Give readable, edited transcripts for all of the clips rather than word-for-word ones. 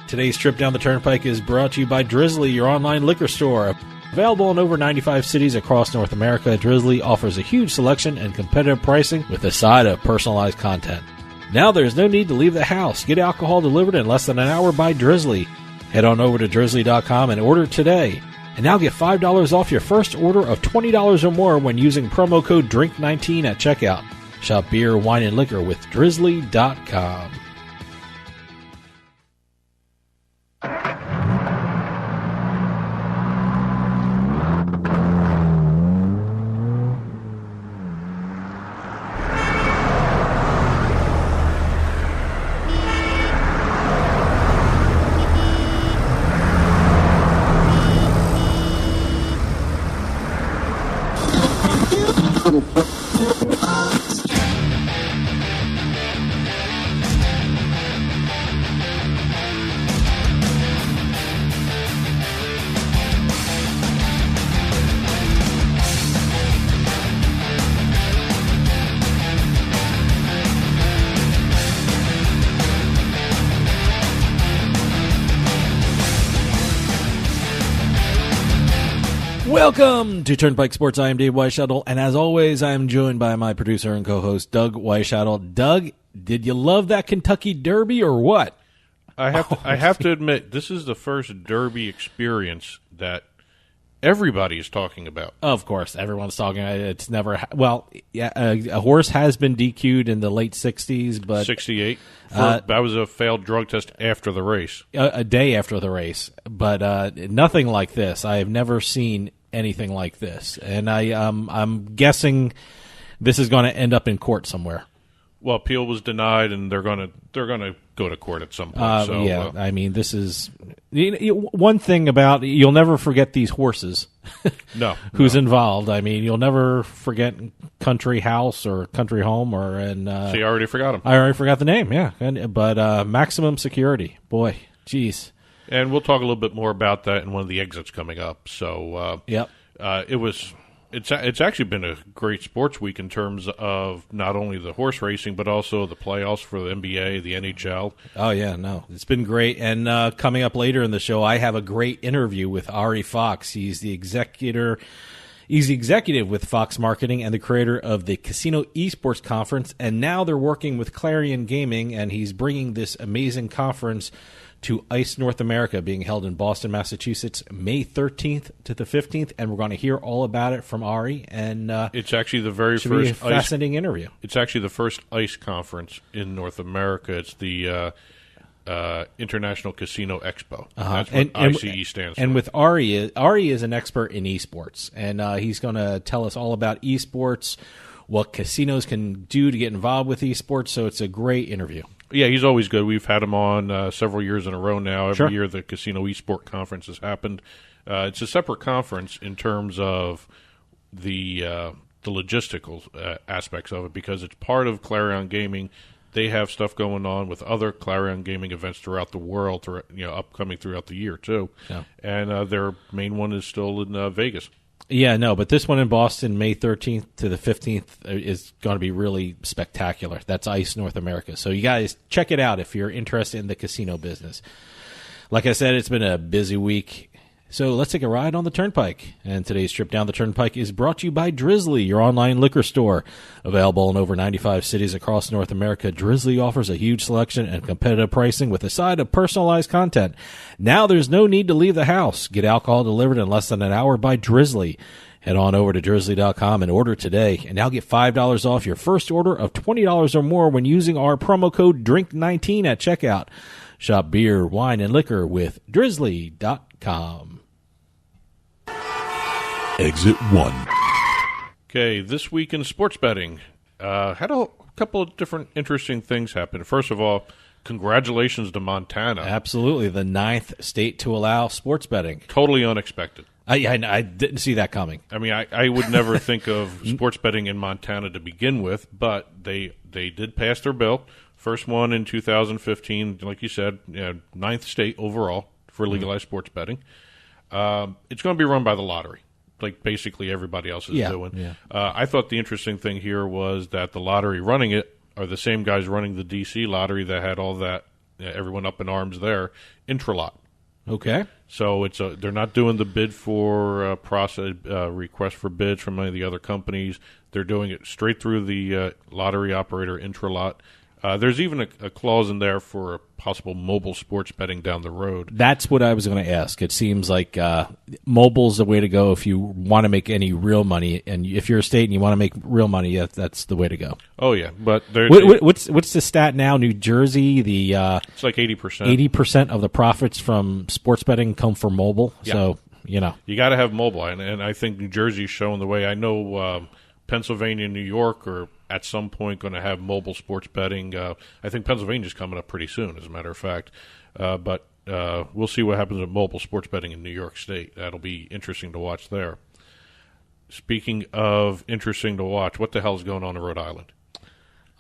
Today's trip down the Turnpike is brought to you by Drizzly, your online liquor store. Available in over 95 cities across North America, Drizzly offers a huge selection and competitive pricing with a side of personalized content. Now there's no need to leave the house. Get alcohol delivered in less than an hour by Drizzly. Head on over to drizzly.com and order today. And now get $5 off your first order of $20 or more when using promo code DRINK19 at checkout. Shop beer, wine, and liquor with drizzly.com. Welcome to Turnpike Sports. I am Dave Weishuttle, and as always, I am joined by my producer and co-host, Doug Weishuttle. Doug, did you love that Kentucky Derby or what? I have to admit, this is the first Derby experience that everybody is talking about. Of course, everyone's talking about it. It's never a horse has been DQ'd in the late 60s, but 68. That was a failed drug test after the race. A day after the race, but nothing like this. I have never seen anything like this, and I'm guessing this is going to end up in court somewhere. Well, appeal was denied, and they're going to go to court at some point. I mean, this is one thing about you'll never forget these horses. Who's involved? I mean, you'll never forget Country House or Country Home so you already forgot him. I already forgot the name. Yeah, but Maximum Security. Boy, geez. And we'll talk a little bit more about that in one of the exits coming up. So, yep. It's actually been a great sports week in terms of not only the horse racing, but also the playoffs for the NBA, the NHL. Oh, yeah, no. It's been great. And coming up later in the show, I have a great interview with Ari Fox. He's the executive with Fox Marketing and the creator of the Casino Esports Conference. And now they're working with Clarion Gaming, and he's bringing this amazing conference to ICE North America, being held in Boston, Massachusetts, May 13th to the 15th, and we're going to hear all about it from Ari. And it's actually the very first be a fascinating interview. It's actually the first ICE conference in North America. It's the International Casino Expo. That's what ICE stands for. And with Ari is an expert in esports, and he's going to tell us all about esports, what casinos can do to get involved with esports. So it's a great interview. Yeah, he's always good. We've had him on several years in a row now. Every year the Casino eSport Conference has happened. It's a separate conference in terms of the logistical aspects of it because it's part of Clarion Gaming. They have stuff going on with other Clarion Gaming events throughout the world, upcoming throughout the year too. Yeah. And their main one is still in Vegas. Yeah, no, but this one in Boston, May 13th to the 15th, is going to be really spectacular. That's ICE North America. So you guys check it out if you're interested in the casino business. Like I said, it's been a busy week. So let's take a ride on the Turnpike. And today's trip down the Turnpike is brought to you by Drizzly, your online liquor store. Available in over 95 cities across North America, Drizzly offers a huge selection and competitive pricing with a side of personalized content. Now there's no need to leave the house. Get alcohol delivered in less than an hour by Drizzly. Head on over to drizzly.com and order today. And now get $5 off your first order of $20 or more when using our promo code DRINK19 at checkout. Shop beer, wine, and liquor with drizzly.com. Exit 1. Okay, this week in sports betting, had a couple of different interesting things happen. First of all, congratulations to Montana. Absolutely, the 9th state to allow sports betting. Totally unexpected. I didn't see that coming. I mean, I would never think of sports betting in Montana to begin with, but they did pass their bill. First one in 2015, like you said, 9th state overall for legalized sports betting. It's going to be run by the lottery, like basically everybody else is doing. Yeah. I thought the interesting thing here was that the lottery running it are the same guys running the D.C. lottery that had all that everyone up in arms there, Intralot. Okay. So they're not doing the bid for process request for bids from any of the other companies. They're doing it straight through the lottery operator Intralot. There's even a clause in there for possible mobile sports betting down the road. That's what I was going to ask. It seems like mobile's the way to go if you want to make any real money, and if you're a state and you want to make real money, that's the way to go. Oh yeah, but what's the stat now? New Jersey, it's like 80%. 80% of the profits from sports betting come from mobile. Yeah. So you got to have mobile, and I think New Jersey's showing the way. I know Pennsylvania and New York are at some point going to have mobile sports betting. I think Pennsylvania's coming up pretty soon, as a matter of fact. But we'll see what happens with mobile sports betting in New York State. That'll be interesting to watch there. Speaking of interesting to watch, what the hell is going on in Rhode Island?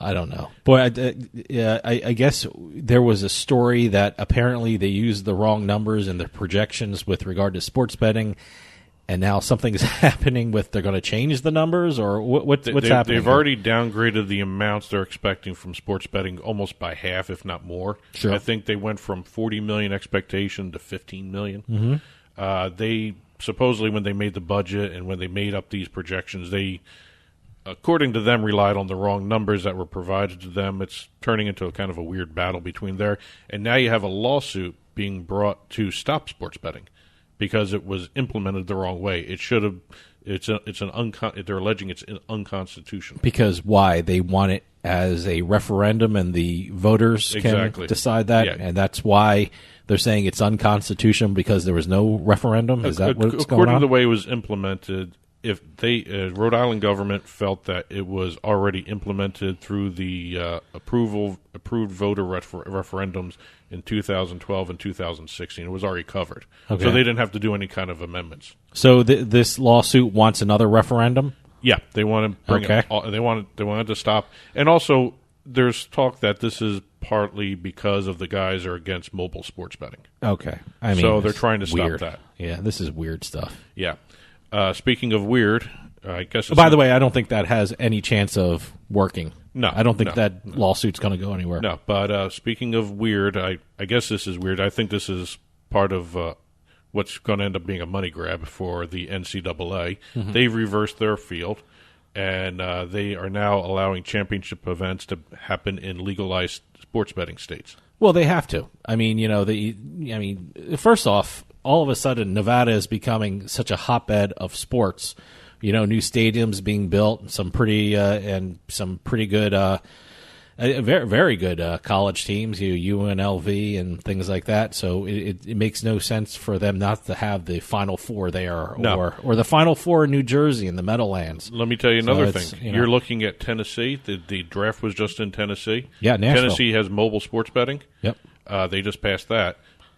I don't know. Boy, I guess there was a story that apparently they used the wrong numbers in the projections with regard to sports betting. And now something's happening with they're going to change the numbers, or what's happening? They've already downgraded the amounts they're expecting from sports betting almost by half, if not more. Sure. I think they went from 40 million expectation to 15 million. Mm-hmm. They supposedly, when they made the budget and when they made up these projections, they, according to them, relied on the wrong numbers that were provided to them. It's turning into a kind of a weird battle between there. And now you have a lawsuit being brought to stop sports betting, because it was implemented the wrong way. It should have. They're alleging it's unconstitutional. Because why? They want it as a referendum, and the voters can decide that, and that's why they're saying it's unconstitutional, because there was no referendum. Is that what's going on? According to the way it was implemented, if Rhode Island government felt that it was already implemented through the approved voter referendums in 2012 and 2016, it was already covered. Okay. So they didn't have to do any kind of amendments. So this lawsuit wants another referendum? Yeah, they want to bring it. They wanted to stop. And also, there's talk that this is partly because of the guys are against mobile sports betting. Okay. So they're trying to stop that. Yeah, this is weird stuff. Yeah. Speaking of weird, I guess. By the way, I don't think that has any chance of working. No, I don't think that lawsuit's going to go anywhere. No, but speaking of weird, I guess this is weird. I think this is part of what's going to end up being a money grab for the NCAA. Mm-hmm. They've reversed their field, and they are now allowing championship events to happen in legalized sports betting states. Well, they have to. First off, all of a sudden, Nevada is becoming such a hotbed of sports. New stadiums being built, some pretty good, very, very good college teams, UNLV and things like that. So it makes no sense for them not to have the Final Four there, or the Final Four in New Jersey in the Meadowlands. Let me tell you another thing. You're looking at Tennessee. The draft was just in Tennessee. Yeah, Nashville. Tennessee has mobile sports betting. Yep. They just passed that.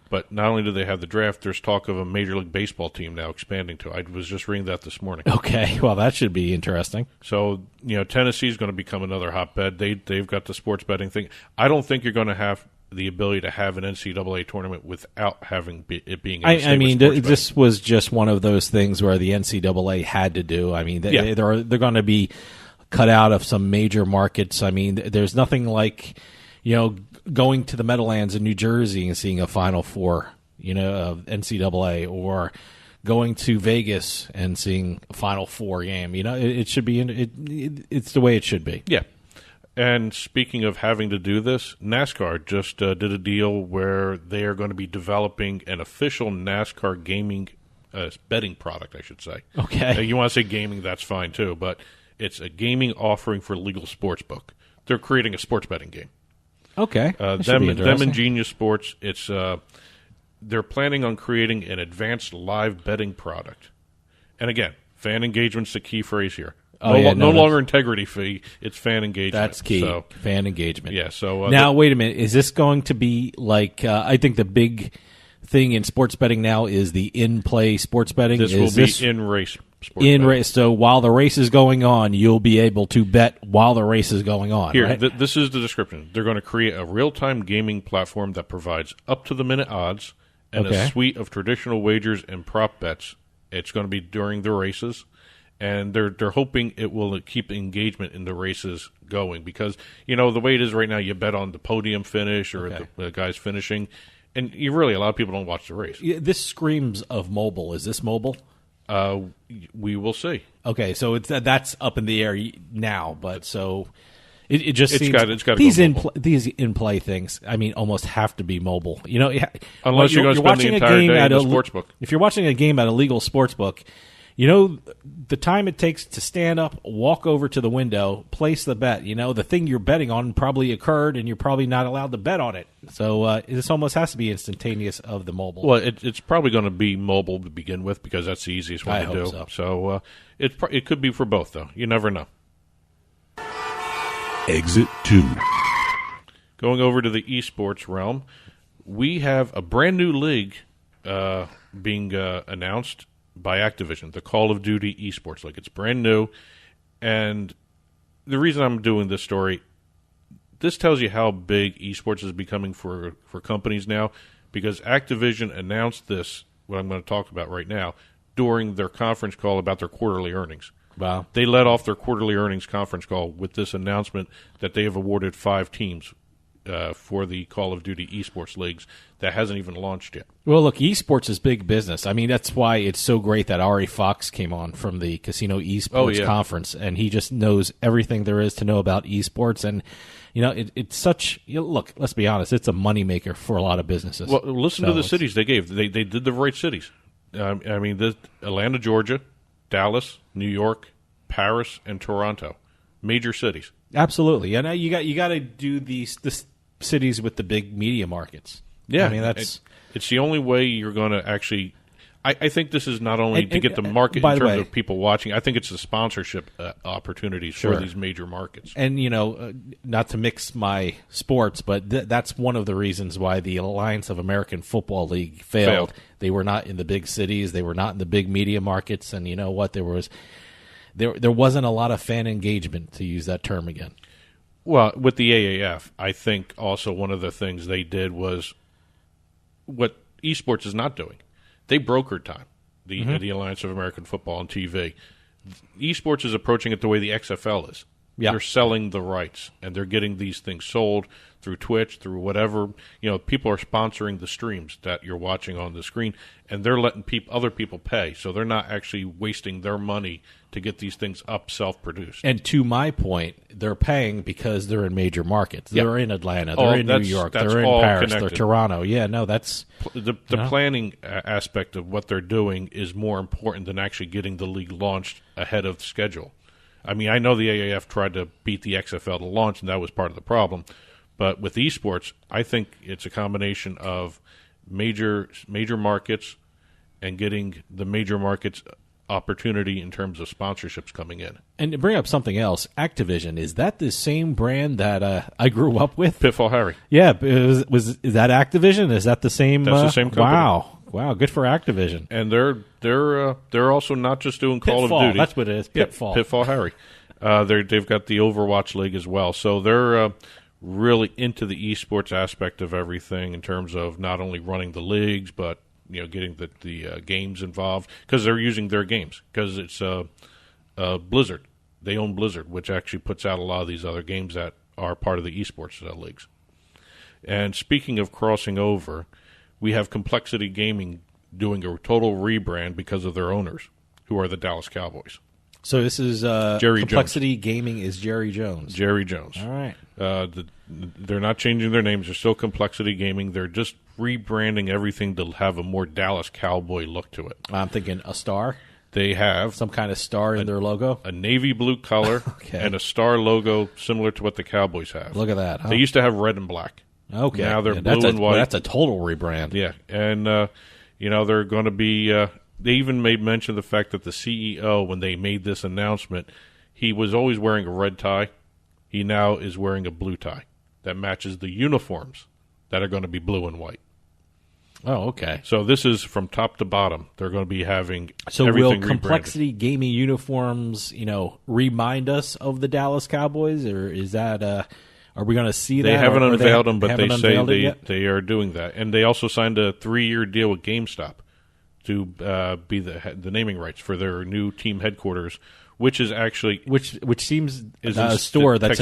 But not only do they have the draft, there's talk of a Major League Baseball team now expanding to. I was just reading that this morning. Okay, well, that should be interesting. So, Tennessee's going to become another hotbed. They've got the sports betting thing. I don't think you're going to have the ability to have an NCAA tournament without having it being in I mean, this was just one of those things where the NCAA had to do. I mean, they're going to be cut out of some major markets. I mean, there's nothing like, going to the Meadowlands in New Jersey and seeing a Final Four, of NCAA, or going to Vegas and seeing a Final Four game. It should be it's the way it should be. Yeah. And speaking of having to do this, NASCAR just did a deal where they are going to be developing an official NASCAR gaming betting product, I should say. Okay. You want to say gaming, that's fine too, but it's a gaming offering for legal sportsbook. They're creating a sports betting game. Okay. Them and Genius Sports, it's they're planning on creating an advanced live betting product. And again, fan engagement's the key phrase here. No longer integrity fee, it's fan engagement. That's key. So, fan engagement. Yeah. So now, wait a minute. Is this going to be like? I think the big thing in sports betting now is the in-play sports betting. This will be in-race sports in betting. Race. So while the race is going on, you'll be able to bet while the race is going on. Here, right? This is the description. They're going to create a real-time gaming platform that provides up-to-the-minute odds and a suite of traditional wagers and prop bets. It's going to be during the races. and they're hoping it will keep engagement in the races going because, the way it is right now, you bet on the podium finish or the guys finishing, and a lot of people don't watch the race. Yeah, this screams of mobile. Is this mobile? We will see. Okay, so that's up in the air now, but so it just seems it's got these in play things. I mean, almost have to be mobile. Unless you're going to spend the entire day in a sportsbook. If you're watching a game at a legal sportsbook, the time it takes to stand up, walk over to the window, place the bet. The thing you're betting on probably occurred, and you're probably not allowed to bet on it. So this almost has to be instantaneous of the mobile. Well, it's probably going to be mobile to begin with because that's the easiest one to do. So it could be for both, though. You never know. Exit 2. Going over to the esports realm, we have a brand new league being announced by Activision, the Call of Duty eSports League. It's brand new, and the reason I'm doing this story, this tells you how big esports is becoming for companies now, because Activision announced this, what I'm going to talk about right now, during their conference call about their quarterly earnings. Wow. They led off their quarterly earnings conference call with this announcement that they have awarded 5 teams for the Call of Duty esports leagues that hasn't even launched yet. Well, look, esports is big business. I mean, that's why it's so great that Ari Fox came on from the Casino Esports Conference, and he just knows everything there is to know about esports. And, it's such look, let's be honest, it's a moneymaker for a lot of businesses. Well, listen to the cities they gave. They did the right cities. Atlanta, Georgia, Dallas, New York, Paris, and Toronto. Major cities. Absolutely. And you got to do the cities with the big media markets. Yeah, I mean it's the only way you're going to actually. I think this is not only to get the market in terms of people watching. I think it's the sponsorship opportunities for these major markets. And not to mix my sports, but that's one of the reasons why the Alliance of American Football League failed. They were not in the big cities. They were not in the big media markets. And you know what? There wasn't a lot of fan engagement, to use that term again. Well, with the AAF, I think also one of the things they did was what esports is not doing. They brokered time, the Alliance of American Football and TV. Esports is approaching it the way the XFL is. Yeah. They're selling the rights, and they're getting these things sold through Twitch, through whatever. People are sponsoring the streams that you're watching on the screen, and they're letting other people pay. So they're not actually wasting their money to get these things up self-produced. And to my point, they're paying because they're in major markets. They're in Atlanta. They're in New York. They're in Paris. Connected. They're Toronto. Yeah, no, that's... The planning aspect of what they're doing is more important than actually getting the league launched ahead of schedule. I mean, I know the AAF tried to beat the XFL to launch, and that was part of the problem. But with esports, I think it's a combination of major markets and getting the major markets opportunity in terms of sponsorships coming in. And to bring up something else, Activision, is that the same brand that I grew up with? Pitfall Harry. Yeah, is that Activision? Is that the same? That's the same company. Wow, good for Activision. And they're also not just doing Call of Duty. That's what it is. Pitfall. Yeah, Pitfall Harry. They've got the Overwatch League as well. So they're really into the esports aspect of everything in terms of not only running the leagues, but getting the games involved, because they're using their games, because it's Blizzard. They own Blizzard, which actually puts out a lot of these other games that are part of the esports leagues. And speaking of crossing over, we have Complexity Gaming doing a total rebrand because of their owners, who are the Dallas Cowboys. So this is Jerry Complexity Jones. Gaming is Jerry Jones. Jerry Jones. All right. They're not changing their names. They're still Complexity Gaming. They're just rebranding everything to have a more Dallas Cowboy look to it. I'm thinking a star. They have some kind of star in their logo, a navy blue color, and a star logo similar to what the Cowboys have. Look at that. Huh? They used to have red and black. Okay. Now they're blue and white. That's a total rebrand. Yeah, and they're going to be. They even made mention of the fact that the CEO, when they made this announcement, he was always wearing a red tie. He now is wearing a blue tie that matches the uniforms that are going to be blue and white. Oh, okay. So this is from top to bottom. They're going to be having so everything will Complexity Gaming uniforms, remind us of the Dallas Cowboys, or is that? Are we going to see that? They haven't unveiled them, but they say they are doing that, and they also signed a 3-year deal with GameStop to be the naming rights for their new team headquarters, which is actually which seems a store that's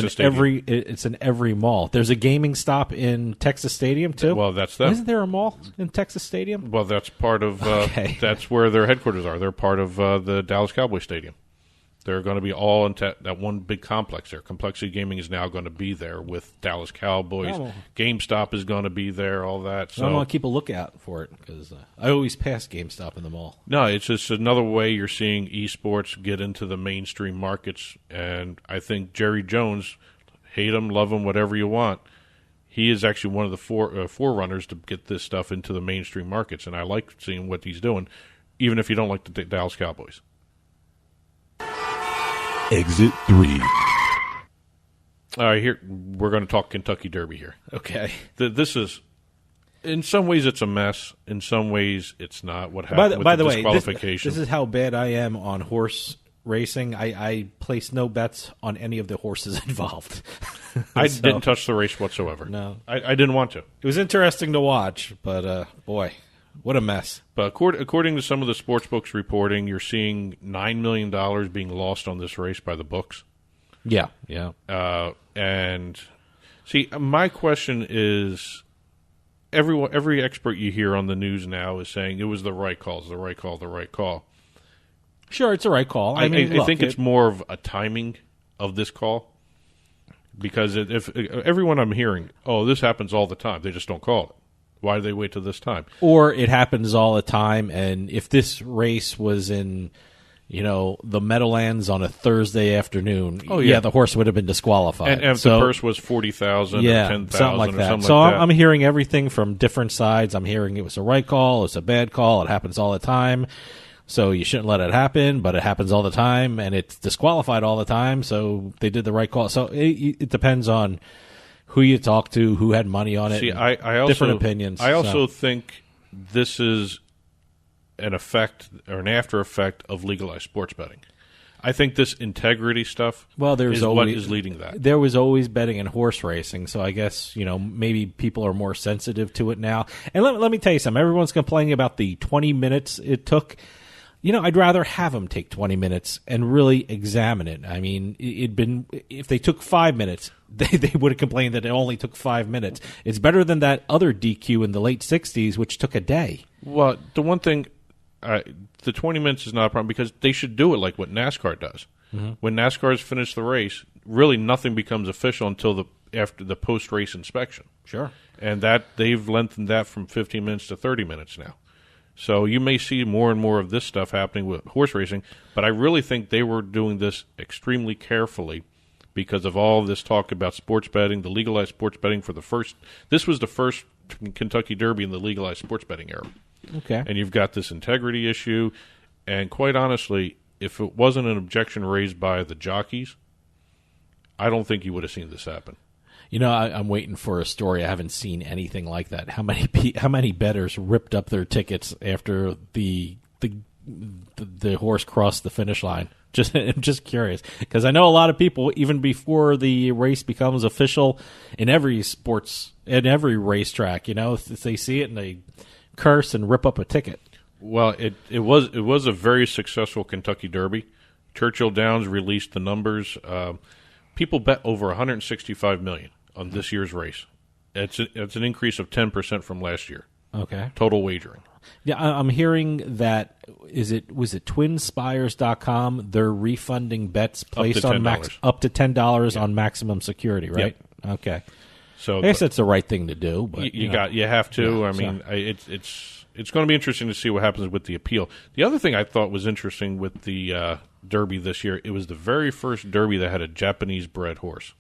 in every mall. There's a gaming stop in Texas Stadium too. Well, that's them. Isn't there a mall in Texas Stadium? Well, that's part of Okay. That's where their headquarters are. They're part of the Dallas Cowboys Stadium. They're going to be all in that one big complex there. Complexity Gaming is now going to be there with Dallas Cowboys. Oh. GameStop is going to be there, all that. So I want to keep a lookout for it because I always pass GameStop in the mall. No, it's just another way you're seeing esports get into the mainstream markets. And I think Jerry Jones, hate him, love him, whatever you want, he is actually one of the forerunners to get this stuff into the mainstream markets. And I like seeing what he's doing, even if you don't like the Dallas Cowboys. Exit 3. All right, here we're going to talk Kentucky Derby here. Okay. This is, in some ways, it's a mess. In some ways, it's not. What happened By with the way, disqualification? this is how bad I am on horse racing. I place no bets on any of the horses involved. I didn't touch the race whatsoever. No. I didn't want to. It was interesting to watch, but boy, what a mess. But according to some of the sports books reporting, you're seeing $9 million being lost on this race by the books. Yeah. And see, my question is, every expert you hear on the news now is saying it was the right call, the right call. Sure, it's a right call. I think it's more of a timing of this call, because if everyone I'm hearing, this happens all the time, they just don't call it. Why do they wait till this time? Or it happens all the time, and if this race was in, the Meadowlands on a Thursday afternoon, the horse would have been disqualified. And if the purse was $40,000 or $10,000 something like or that. something So like that. I'm hearing everything from different sides. I'm hearing it was a right call, it's a bad call, it happens all the time, so you shouldn't let it happen, but it happens all the time, and it's disqualified all the time, so they did the right call. So it depends on who you talk to, who had money on it. See, I also, different opinions. I also think this is an effect or an after effect of legalized sports betting. I think this integrity stuff what is leading that. There was always betting in horse racing, so I guess, maybe people are more sensitive to it now. And let me tell you something. Everyone's complaining about the 20 minutes it took. I'd rather have them take 20 minutes and really examine it. I mean, if they took 5 minutes, they would have complained that it only took 5 minutes. It's better than that other DQ in the late 60s, which took a day. Well, the one thing, the 20 minutes is not a problem, because they should do it like what NASCAR does. Mm-hmm. When NASCAR's finished the race, really nothing becomes official until after the post-race inspection. Sure. And they've lengthened that from 15 minutes to 30 minutes now. So you may see more and more of this stuff happening with horse racing, but I really think they were doing this extremely carefully because of all this talk about sports betting, the legalized sports betting this was the first Kentucky Derby in the legalized sports betting era. Okay. And you've got this integrity issue, and quite honestly, if it wasn't an objection raised by the jockeys, I don't think you would have seen this happen. I'm waiting for a story. I haven't seen anything like that. How many bettors ripped up their tickets after the horse crossed the finish line? I'm just curious, because I know a lot of people, even before the race becomes official in every sports, in every racetrack, if they see it and they curse and rip up a ticket. Well, it was a very successful Kentucky Derby. Churchill Downs released the numbers. People bet over $165 million on this year's race. It's an increase of 10% from last year. Okay. Total wagering. Yeah, I'm hearing that was it twinspires.com, they're refunding bets placed on up to $10 on maximum security, right? Yep. Okay. So I guess that's the right thing to do, but you have to. Yeah, I mean, it's going to be interesting to see what happens with the appeal. The other thing I thought was interesting with the Derby this year, it was the very first Derby that had a Japanese bred horse.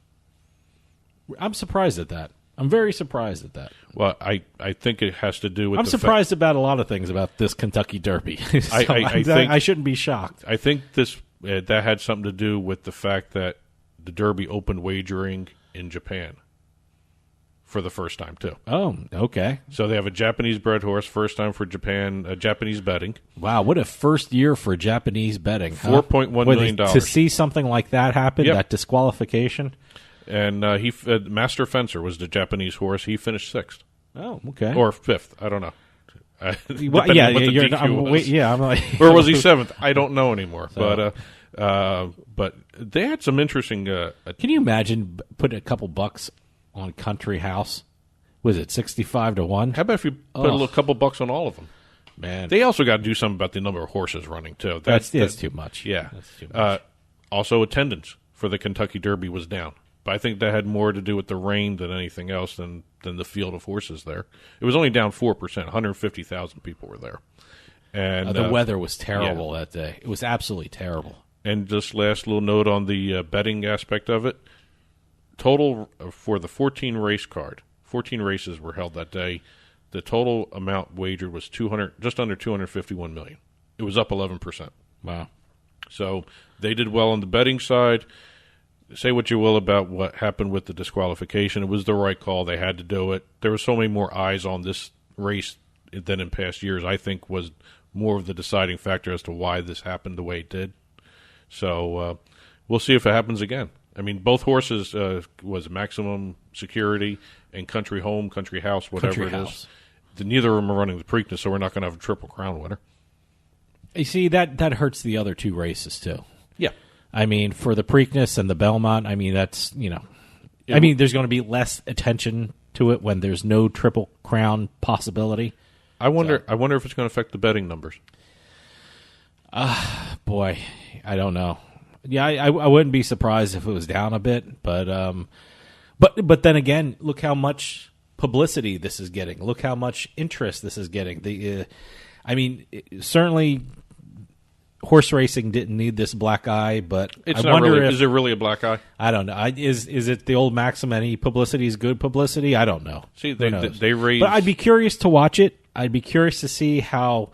I'm surprised at that. I'm very surprised at that. Well, I think it has to do with I'm surprised about a lot of things about this Kentucky Derby. So I shouldn't be shocked. I think that had something to do with the fact that the Derby opened wagering in Japan for the first time, too. Oh, okay. So they have a Japanese-bred horse, first time for Japan, Japanese betting. Wow, what a first year for Japanese betting. $4.1 million. To see something like that happen, that disqualification. And Master Fencer was the Japanese horse. He finished 6th. Oh, okay. Or 5th. I don't know. Well, yeah, I'm like, or was he 7th? I don't know anymore. So. But they had some interesting. Can you imagine putting a couple bucks on Country House? Was it 65-1? How about if you put a couple bucks on all of them? Man, they also got to do something about the number of horses running too. That's too much. Yeah, that's too much. Also, attendance for the Kentucky Derby was down, but I think that had more to do with the rain than anything else than the field of horses there. It was only down 4%. 150,000 people were there, and the weather was terrible that day. It was absolutely terrible. And just last little note on the betting aspect of it. Total for the 14 race card, 14 races were held that day. The total amount wagered was just under $251 million. It was up 11%. Wow. So they did well on the betting side. Say what you will about what happened with the disqualification. It was the right call. They had to do it. There were so many more eyes on this race than in past years, I think was more of the deciding factor as to why this happened the way it did. So we'll see if it happens again. I mean, both horses was maximum security and country home, country house, whatever country it house. is. Neither of them are running the Preakness, so we're not going to have a Triple Crown winner. You see, that hurts the other two races, too. Yeah. I mean, for the Preakness and the Belmont, I mean, that's, I mean, there's going to be less attention to it when there's no Triple Crown possibility. I wonder if it's going to affect the betting numbers. Boy, I don't know. Yeah, I wouldn't be surprised if it was down a bit, but then again, look how much publicity this is getting. Look how much interest this is getting. I mean, certainly horse racing didn't need this black eye, but it's I wonder if, is it really a black eye? I don't know. Is it the old maxim? Any publicity is good publicity? I don't know. See, they raised, but I'd be curious to watch it. I'd be curious to see how,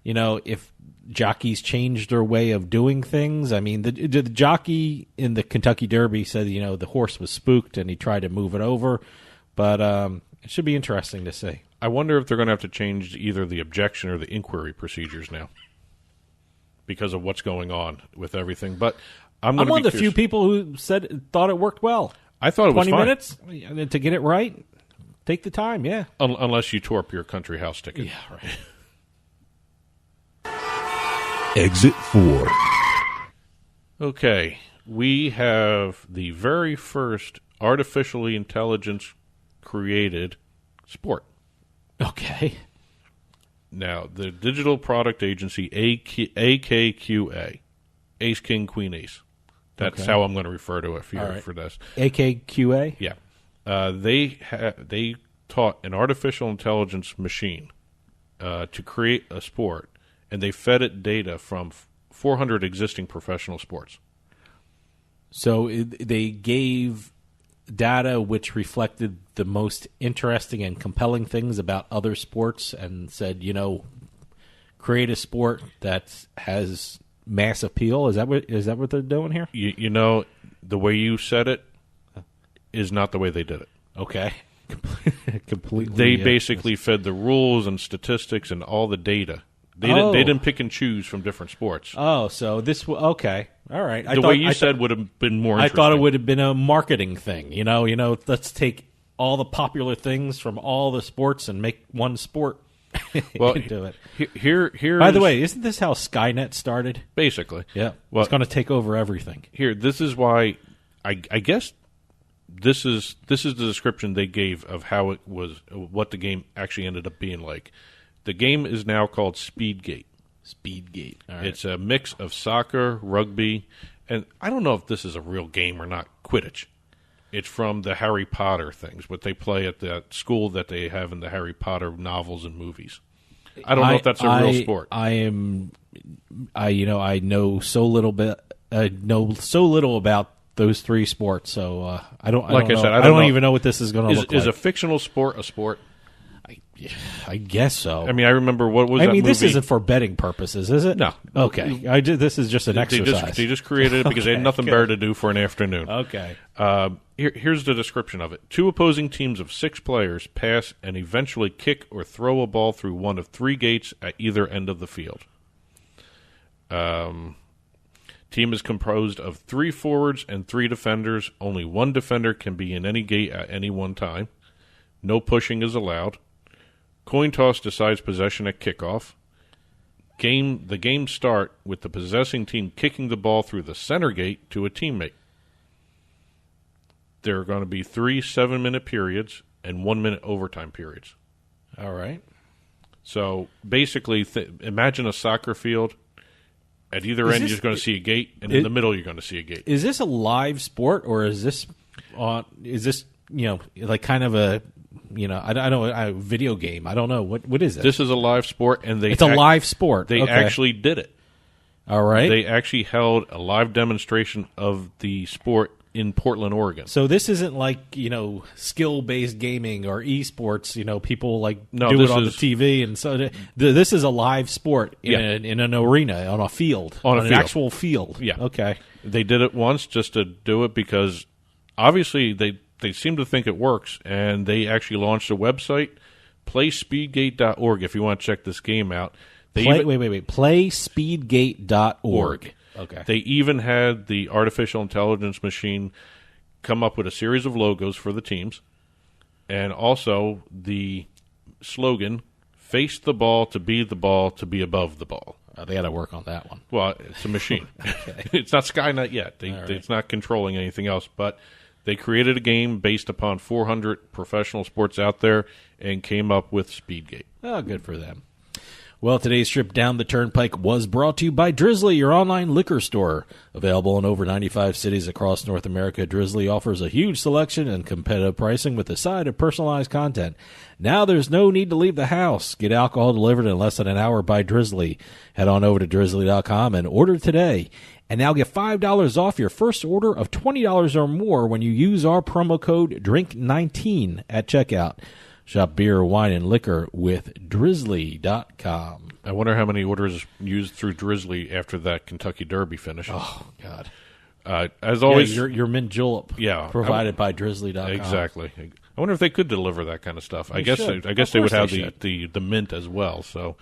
if jockeys changed their way of doing things. I mean, the jockey in the Kentucky Derby said, the horse was spooked and he tried to move it over. But it should be interesting to see. I wonder if they're going to have to change either the objection or the inquiry procedures now because of what's going on with everything. But I'm one of the few people who thought it worked well. I thought it was 20 minutes to get it right. Take the time, yeah. Unless you tore up your country house ticket. Yeah, right. Exit 4. Okay, we have the very first artificially intelligence created sport. Okay. Now, the digital product agency AKQA, Ace King Queen Ace. That's how I'm going to refer to it for this. AKQA? Yeah. They taught an artificial intelligence machine to create a sport, and they fed it data from 400 existing professional sports. So they gave data which reflected the most interesting and compelling things about other sports and said, create a sport that has mass appeal. Is that what they're doing here? The way you said it is not the way they did it. Okay. Completely. They basically fed the rules and statistics and all the data. They didn't pick and choose from different sports. Oh, so this okay. All right. The way you said would have been more interesting. I thought it would have been a marketing thing. Let's take all the popular things from all the sports and make one sport into it. Here. By the way, isn't this how Skynet started? Basically. Yeah. Well, it's going to take over everything. Here, this is why I guess this is the description they gave of how it was, what the game actually ended up being like. The game is now called Speedgate. Speedgate. All right. It's a mix of soccer, rugby, and I don't know if this is a real game or not, Quidditch. It's from the Harry Potter things, what they play at that school that they have in the Harry Potter novels and movies. I don't know if that's a real sport. I know so little about those three sports, so I don't even know what this is going to look like. Is a fictional sport a sport? I guess so. I mean, I remember what was that movie? This isn't for betting purposes, is it? No. Okay. This is just an exercise. They just created it because they had nothing better to do for an afternoon. Okay. Here's the description of it. 2 opposing teams of 6 players pass and eventually kick or throw a ball through one of 3 gates at either end of the field. Team is composed of 3 forwards and 3 defenders. Only 1 defender can be in any gate at any one time. No pushing is allowed. Coin toss decides possession at kickoff. The game start with the possessing team kicking the ball through the center gate to a teammate. There are going to be 3 7-minute periods and 1-minute overtime periods. All right. So basically, imagine a soccer field. At either end, you're just going to see a gate, and in the middle, you're going to see a gate. Is this a live sport, or is this like kind of a I don't know, a video game? I don't know what is it. This is a live sport, and it's a live sport. They actually did it. All right. They actually held a live demonstration of the sport in Portland, Oregon. So this isn't like, skill-based gaming or esports, people do it on the TV. And so this is a live sport in an arena, on a field, on an actual field. Yeah. Okay. They did it once just to do it because obviously they seem to think it works, and they actually launched a website, playspeedgate.org, if you want to check this game out. Playspeedgate.org. Okay. They even had the artificial intelligence machine come up with a series of logos for the teams, and also the slogan, face the ball to be above the ball. They got to work on that one. Well, it's a machine. Okay. It's not Skynet yet. It's not controlling anything else, but they created a game based upon 400 professional sports out there and came up with Speedgate. Oh, good for them. Well, today's trip down the Turnpike was brought to you by Drizzly, your online liquor store. Available in over 95 cities across North America, Drizzly offers a huge selection and competitive pricing with a side of personalized content. Now there's no need to leave the house. Get alcohol delivered in less than an hour by Drizzly. Head on over to drizzly.com and order today. And now get $5 off your first order of $20 or more when you use our promo code DRINK19 at checkout. Shop beer, wine, and liquor with Drizzly.com. I wonder how many orders used through Drizzly after that Kentucky Derby finish. Oh, God. As always, your mint julep provided by Drizzly.com. Exactly. I wonder if they could deliver that kind of stuff. I guess they would have the mint as well. So,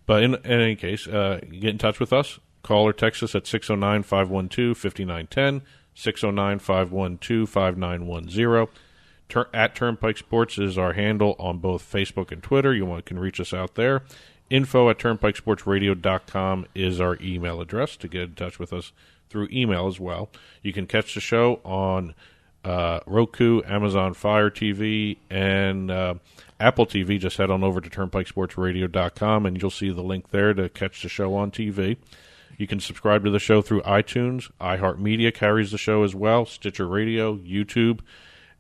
but in any case, get in touch with us. Call or text us at 609-512-5910, 609-512-5910. At Turnpike Sports is our handle on both Facebook and Twitter. You can reach us out there. info@turnpikesportsradio.com is our email address to get in touch with us through email as well. You can catch the show on Roku, Amazon Fire TV, and Apple TV. Just head on over to turnpikesportsradio.com, and you'll see the link there to catch the show on TV. You can subscribe to the show through iTunes. iHeartMedia carries the show as well, Stitcher Radio, YouTube.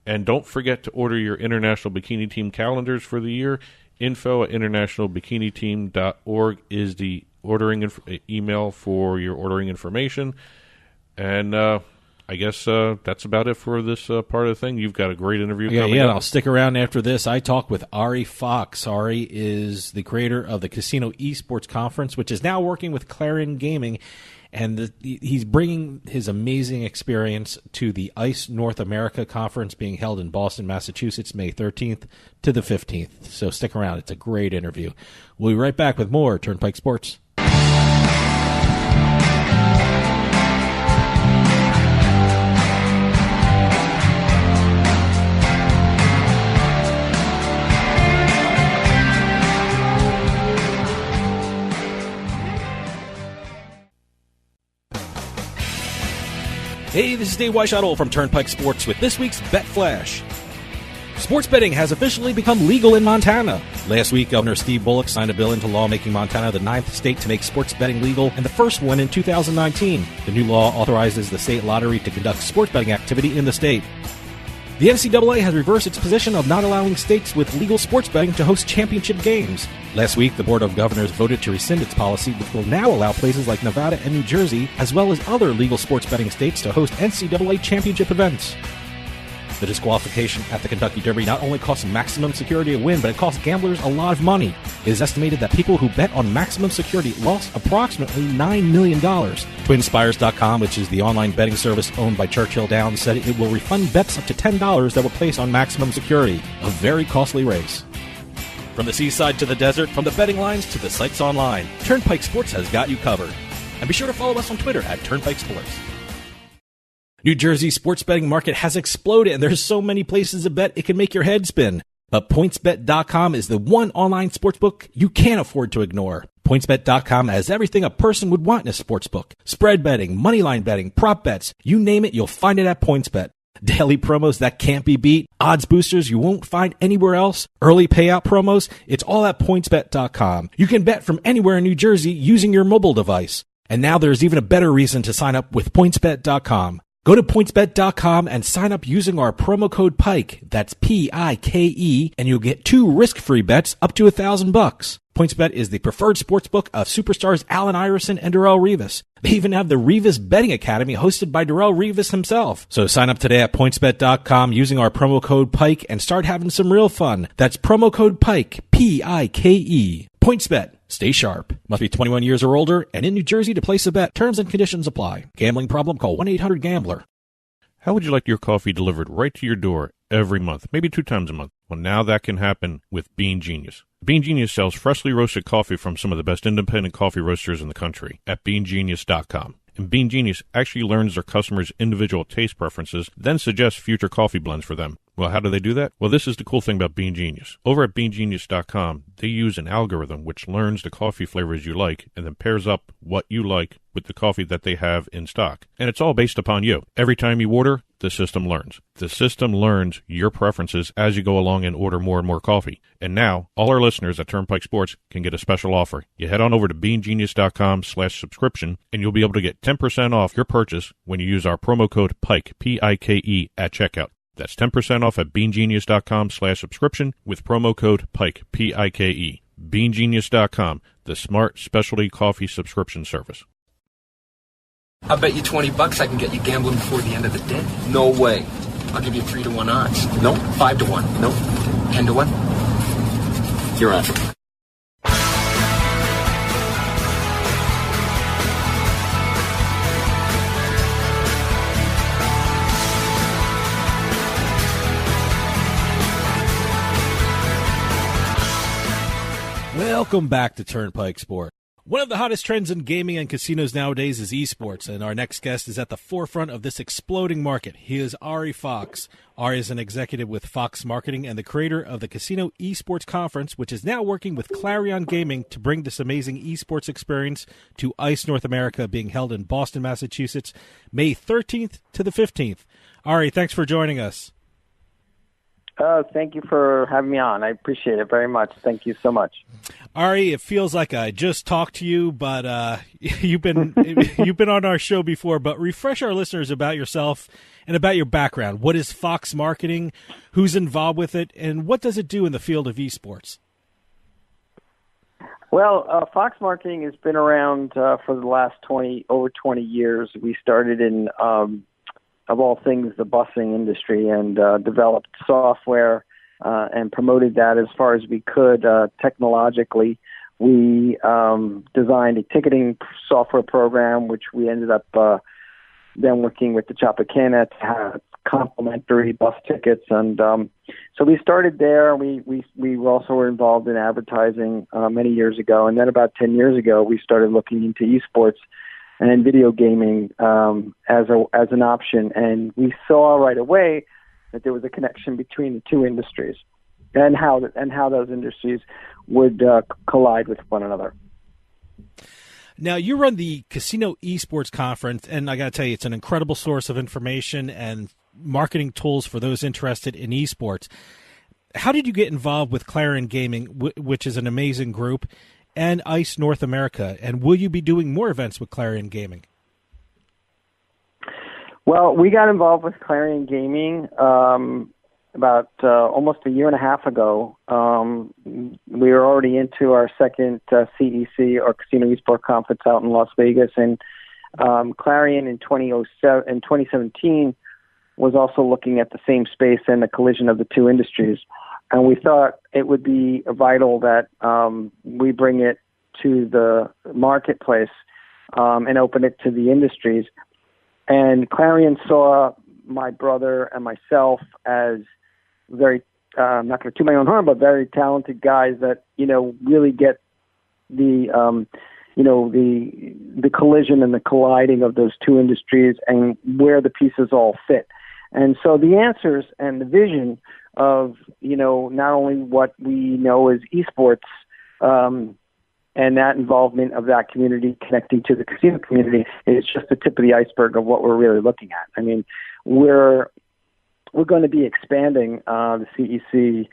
And don't forget to order your International Bikini Team calendars for the year. info@internationalbikiniteam.org is the ordering email for your ordering information. And I guess that's about it for this part of the thing. You've got a great interview coming up. I'll stick around after this. I talk with Ari Fox. Ari is the creator of the Casino Esports Conference, which is now working with Clarion Gaming. And he's bringing his amazing experience to the ICE North America Conference being held in Boston, Massachusetts, May 13th to the 15th. So stick around. It's a great interview. We'll be right back with more Turnpike Sports. Hey, this is Dave Weishottle from Turnpike Sports with this week's Bet Flash. Sports betting has officially become legal in Montana. Last week, Governor Steve Bullock signed a bill into law making Montana the 9th state to make sports betting legal and the first one in 2019. The new law authorizes the state lottery to conduct sports betting activity in the state. The NCAA has reversed its position of not allowing states with legal sports betting to host championship games. Last week, the Board of Governors voted to rescind its policy, which will now allow places like Nevada and New Jersey, as well as other legal sports betting states, to host NCAA championship events. The disqualification at the Kentucky Derby not only costs maximum security a win, but it costs gamblers a lot of money. It is estimated that people who bet on maximum security lost approximately $9 million. TwinSpires.com, which is the online betting service owned by Churchill Downs, said it will refund bets up to $10 that were placed on maximum security. A very costly race. From the seaside to the desert, from the betting lines to the sites online, Turnpike Sports has got you covered. And be sure to follow us on Twitter at Turnpike Sports. New Jersey's sports betting market has exploded, and there's so many places to bet it can make your head spin. But PointsBet.com is the one online sportsbook you can't afford to ignore. PointsBet.com has everything a person would want in a sportsbook. Spread betting, moneyline betting, prop bets, you name it, you'll find it at PointsBet. Daily promos that can't be beat, odds boosters you won't find anywhere else, early payout promos, it's all at PointsBet.com. You can bet from anywhere in New Jersey using your mobile device. And now there's even a better reason to sign up with PointsBet.com. Go to PointsBet.com and sign up using our promo code PIKE, that's P-I-K-E, and you'll get 2 risk-free bets up to $1,000. PointsBet is the preferred sportsbook of superstars Allen Iverson and Darrelle Revis. They even have the Revis Betting Academy hosted by Darrelle Revis himself. So sign up today at PointsBet.com using our promo code PIKE and start having some real fun. That's promo code PIKE, P-I-K-E. PointsBet. Stay sharp. Must be 21 years or older and in New Jersey to place a bet. Terms and conditions apply. Gambling problem? Call 1-800-GAMBLER. How would you like your coffee delivered right to your door every month, maybe 2 times a month? Well, now that can happen with Bean Genius. Bean Genius sells freshly roasted coffee from some of the best independent coffee roasters in the country at beangenius.com. And Bean Genius actually learns their customers' individual taste preferences, then suggests future coffee blends for them. Well, how do they do that? Well, this is the cool thing about Bean Genius. Over at beangenius.com, they use an algorithm which learns the coffee flavors you like and then pairs up what you like with the coffee that they have in stock. And it's all based upon you. Every time you order, the system learns. The system learns your preferences as you go along and order more and more coffee. And now, all our listeners at Turnpike Sports can get a special offer. You head on over to beangenius.com/subscription, and you'll be able to get 10% off your purchase when you use our promo code PIKE, P-I-K-E, at checkout. That's 10% off at beangenius.com/subscription with promo code PIKE, P-I-K-E. beangenius.com, the smart specialty coffee subscription service. I'll bet you $20 I can get you gambling before the end of the day. No way. I'll give you 3-to-1 odds. No. 5-to-1. No. 10-to-1. You're on. Welcome back to Turnpike Sport. One of the hottest trends in gaming and casinos nowadays is esports, and our next guest is at the forefront of this exploding market. He is Ari Fox. Ari is an executive with Fox Marketing and the creator of the Casino Esports Conference, which is now working with Clarion Gaming to bring this amazing esports experience to ICE North America, being held in Boston, Massachusetts, May 13th to the 15th. Ari, thanks for joining us. Thank you for having me on. I appreciate it very much. Thank you so much. Ari, it feels like I just talked to you, but you've been on our show before. But refresh our listeners about yourself and about your background. What is Fox Marketing? Who's involved with it? And what does it do in the field of esports? Well, Fox Marketing has been around for the last over 20 years. We started in of all things, the busing industry, and developed software and promoted that as far as we could technologically. We designed a ticketing software program, which we ended up then working with the Chapacana to have complimentary bus tickets. And so we started there. We also were involved in advertising many years ago. And then about 10 years ago, we started looking into esports and video gaming as an option, and we saw right away that there was a connection between the two industries, and how those industries would collide with one another. Now, you run the Casino Esports Conference, and I got to tell you, it's an incredible source of information and marketing tools for those interested in esports. How did you get involved with Clarion Gaming, which is an amazing group, and ICE North America, and will you be doing more events with Clarion Gaming? Well, we got involved with Clarion Gaming about almost a year and a half ago. We were already into our second CEC, or Casino Esports Conference, out in Las Vegas, and Clarion in 2017 was also looking at the same space and the collision of the two industries. And we thought it would be vital that we bring it to the marketplace and open it to the industries. And Clarion saw my brother and myself as very, I'm not going to toot my own horn, but very talented guys that, really get the collision and the colliding of those two industries and where the pieces all fit. And so the answers and the vision of, not only what we know as esports, and that involvement of that community connecting to the casino community is just the tip of the iceberg of what we're really looking at. I mean, we're going to be expanding the CEC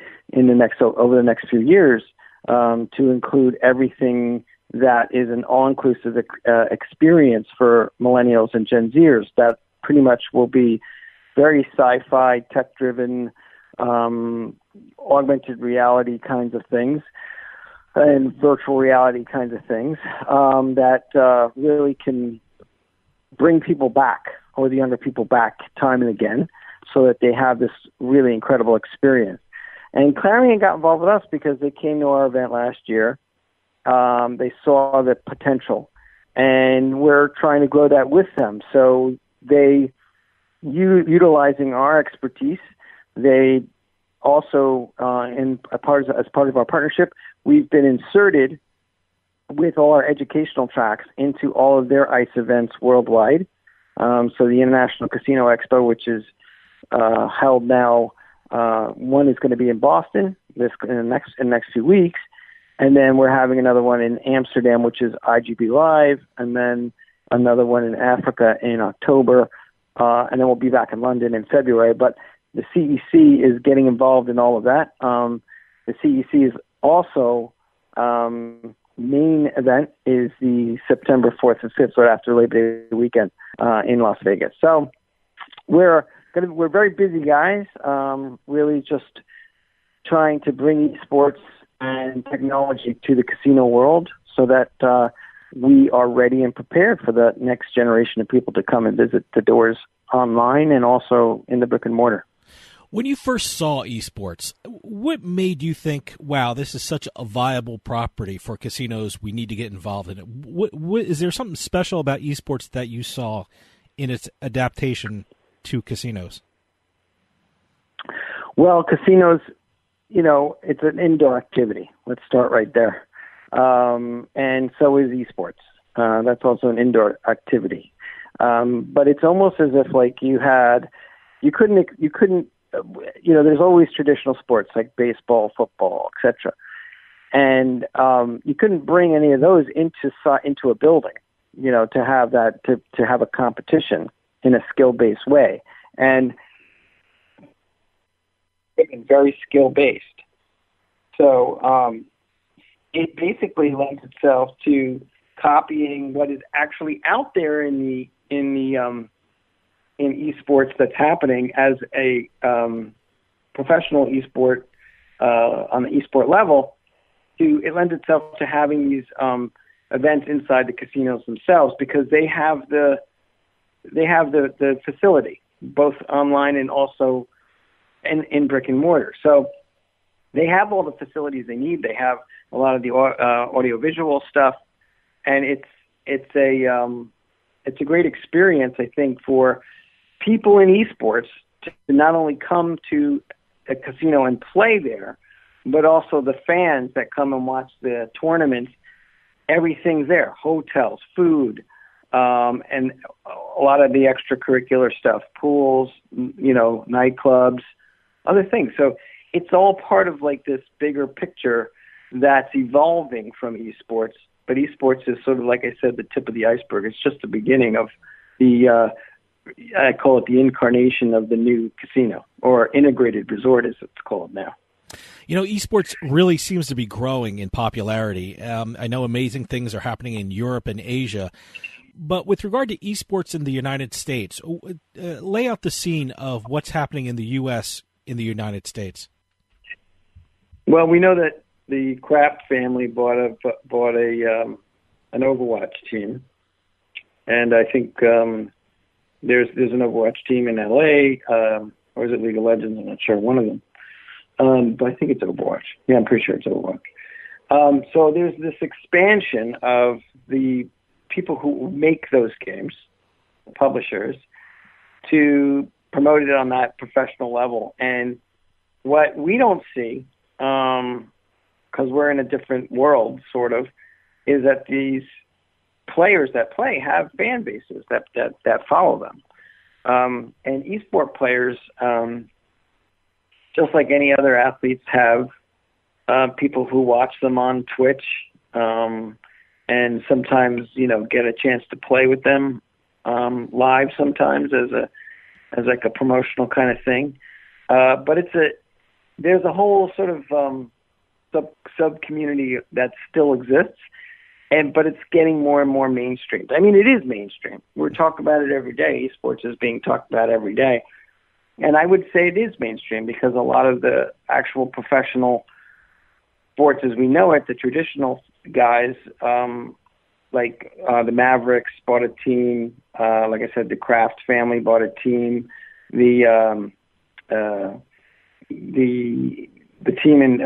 over the next few years to include everything that is an all-inclusive experience for millennials and Gen Zers that pretty much will be very sci-fi, tech-driven, augmented reality kinds of things and virtual reality kinds of things that really can bring people back, or the younger people back, time and again, so that they have this really incredible experience. And Clarion got involved with us because they came to our event last year. They saw the potential, and we're trying to grow that with them. So they, utilizing our expertise, they also, as part of our partnership, we've been inserted with all our educational tracks into all of their ICE events worldwide. So the International Casino Expo, which is held now, one is going to be in Boston in the next few weeks, and then we're having another one in Amsterdam, which is IGB Live, and then another one in Africa in October, and then we'll be back in London in February. But the CEC is getting involved in all of that. The CEC is also main event is the September 4th and 5th, so after Labor Day weekend in Las Vegas. So we're very busy guys, really just trying to bring esports and technology to the casino world so that we are ready and prepared for the next generation of people to come and visit the doors online and also in the brick and mortar. When you first saw esports, what made you think, wow, this is such a viable property for casinos, we need to get involved in it? What is there something special about esports that you saw in its adaptation to casinos? Well, casinos, it's an indoor activity. Let's start right there. And so is esports. That's also an indoor activity. But it's almost as if you couldn't, there's always traditional sports like baseball, football, etc. And you couldn't bring any of those into a building, to have that, to have a competition in a skill-based way. And it's very skill-based. So it basically lends itself to copying what is actually out there in esports that's happening as a professional esport on the esport level. It lends itself to having these events inside the casinos themselves because they have the facility, both online and also in brick and mortar. So they have all the facilities they need. They have a lot of the audiovisual stuff, and it's a great experience, I think, for people in esports to not only come to a casino and play there, but also the fans that come and watch the tournaments. Everything's there: hotels, food, and a lot of the extracurricular stuff, pools, nightclubs, other things. So it's all part of this bigger picture that's evolving from esports. But esports is sort of, like I said, the tip of the iceberg. It's just the beginning of I call it the incarnation of the new casino, or integrated resort as it's called now. Esports really seems to be growing in popularity. I know amazing things are happening in Europe and Asia. But with regard to esports in the United States, lay out the scene of what's happening in the U.S. in the United States. Well, we know that the Kraft family bought an Overwatch team, and I think there's an Overwatch team in L.A. Or is it League of Legends? I'm not sure. One of them, but I think it's Overwatch. Yeah, I'm pretty sure it's Overwatch. So there's this expansion of the people who make those games, publishers, to promote it on that professional level. And what we don't see, because we're in a different world, sort of, is that these players that play have fan bases that follow them. And eSport players, just like any other athletes, have people who watch them on Twitch, and sometimes, get a chance to play with them live sometimes as like a promotional kind of thing. But there's a whole sort of sub community that still exists, but it's getting more and more mainstream. I mean, it is mainstream. We're talking about it every day. Esports is being talked about every day. And I would say it is mainstream because a lot of the actual professional sports as we know it, the traditional guys, like the Mavericks bought a team. Like I said, the Kraft family bought a team. The team in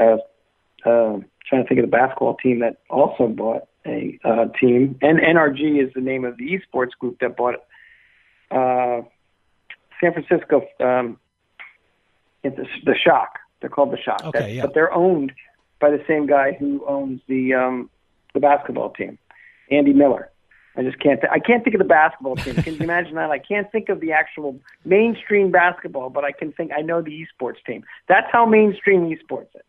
trying to think of the basketball team that also bought a team. And NRG is the name of the esports group that bought San Francisco. It's the Shock. They're called the Shock. Okay, yeah. But they're owned by the same guy who owns the basketball team, Andy Miller. I can't think of the basketball team. Can you imagine that? I can't think of the actual mainstream basketball, but I know the esports team. That's how mainstream esports is.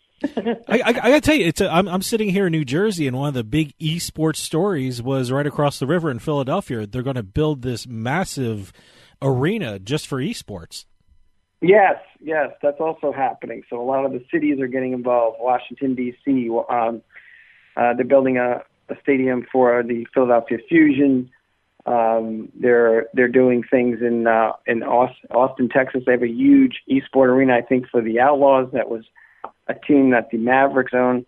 I gotta tell you, I'm sitting here in New Jersey, and one of the big esports stories was right across the river in Philadelphia. They're going to build this massive arena just for esports. Yes, that's also happening. So a lot of the cities are getting involved. Washington, D.C., they're building a stadium for the Philadelphia Fusion. They're doing things in Austin, Texas. They have a huge eSport arena, I think, for the Outlaws. That was a team that the Mavericks own.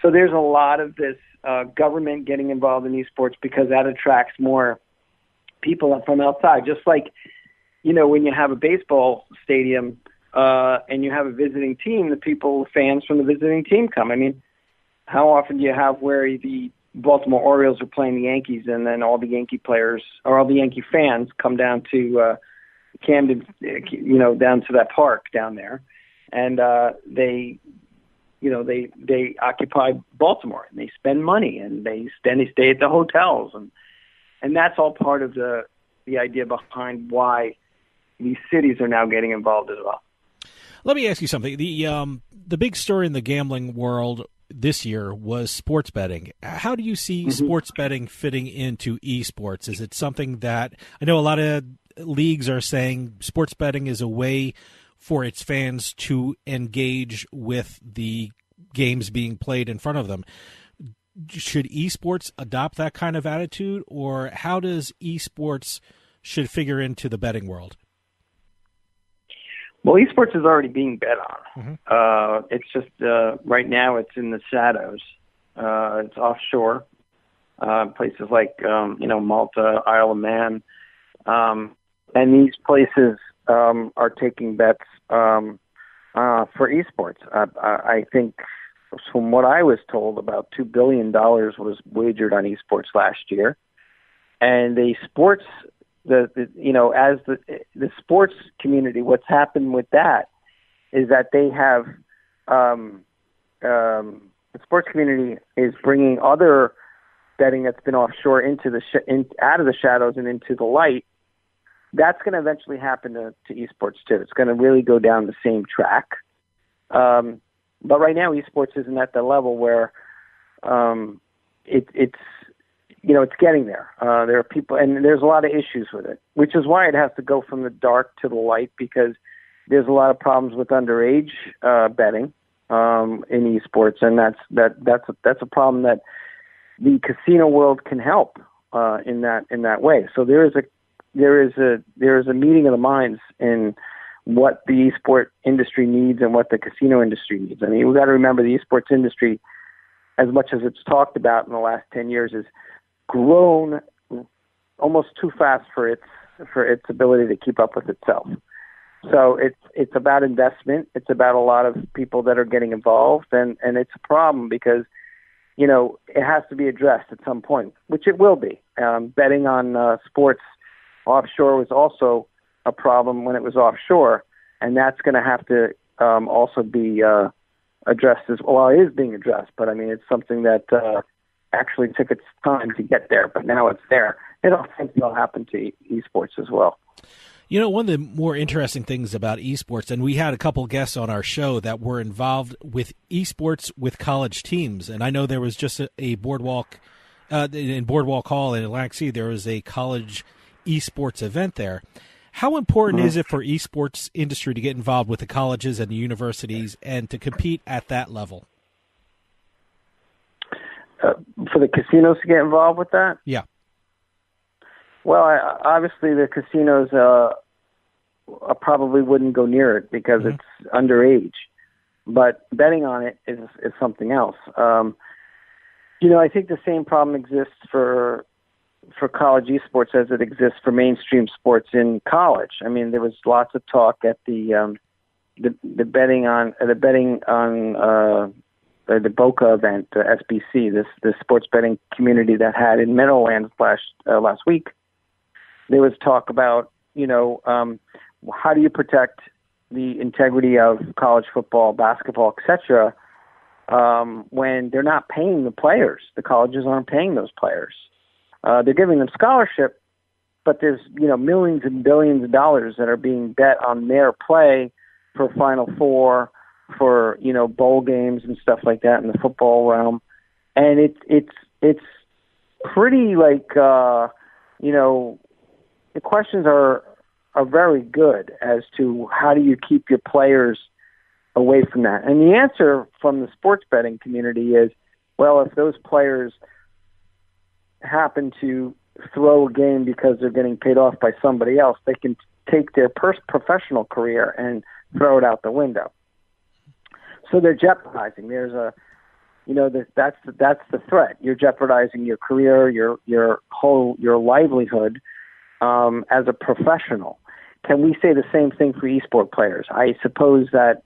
So there's a lot of this government getting involved in esports because that attracts more people from outside. Just like, when you have a baseball stadium and you have a visiting team, the fans from the visiting team come. I mean, how often do you have where the Baltimore Orioles are playing the Yankees and then all the Yankee players or all the Yankee fans come down to Camden, down to that park down there, and they occupy Baltimore and they spend money and they stay at the hotels and that's all part of the idea behind why these cities are now getting involved as well. Let me ask you something. The big story in the gambling world this year was sports betting. How do you see sports betting fitting into esports? Is it something that I know a lot of leagues are saying sports betting is a way for its fans to engage with the games being played in front of them? Should esports adopt that kind of attitude, or how does esports should figure into the betting world? Well, esports is already being bet on. It's just right now it's in the shadows. It's offshore, places like Malta, Isle of Man, and these places are taking bets for esports. I think, from what I was told, about $2 billion was wagered on esports last year, and the sports. As the sports community, what's happened with that is that they have the sports community is bringing other betting that's been offshore into out of the shadows and into the light. That's going to eventually happen to esports too. It's going to really go down the same track. But right now, esports isn't at the level where it's getting there. There are people, and there's a lot of issues with it, which is why it has to go from the dark to the light, because there's a lot of problems with underage betting in esports, and that's a problem that the casino world can help in that way. So there is a meeting of the minds in what the esport industry needs and what the casino industry needs. I mean, we've got to remember the esports industry, as much as it's talked about in the last 10 years, is grown almost too fast for its ability to keep up with itself. So it's about investment. It's about a lot of people that are getting involved, and it's a problem because it has to be addressed at some point, which it will be. Betting on sports offshore was also a problem when it was offshore, and that's going to have to also be addressed as well. It is being addressed, but I mean it's something that actually took its time to get there, but now it's there. I think it'll happen to esports as well. You know, one of the more interesting things about esports, and we had a couple guests on our show that were involved with esports with college teams, and I know there was just a Boardwalk, in Boardwalk Hall in Atlantic City, there was a college esports event there. How important is it for esports industry to get involved with the colleges and the universities and to compete at that level? For the casinos to get involved with that? Yeah. Well, obviously the casinos probably wouldn't go near it because it's underage. But betting on it is something else. I think the same problem exists for college esports as it exists for mainstream sports in college. I mean, there was lots of talk at the betting on the Boca event, SBC, this sports betting community that had in Meadowlands last week. There was talk about, how do you protect the integrity of college football, basketball, etc., when they're not paying the players. The colleges aren't paying those players. They're giving them scholarship, but there's, millions and billions of dollars that are being bet on their play for Final Four, for, bowl games and stuff like that in the football realm. And it's pretty the questions are very good as to how do you keep your players away from that. And the answer from the sports betting community is, well, if those players happen to throw a game because they're getting paid off by somebody else, they can take their professional career and throw it out the window. So they're jeopardizing. There's that's the threat. You're jeopardizing your career, your livelihood as a professional. Can we say the same thing for esport players? I suppose that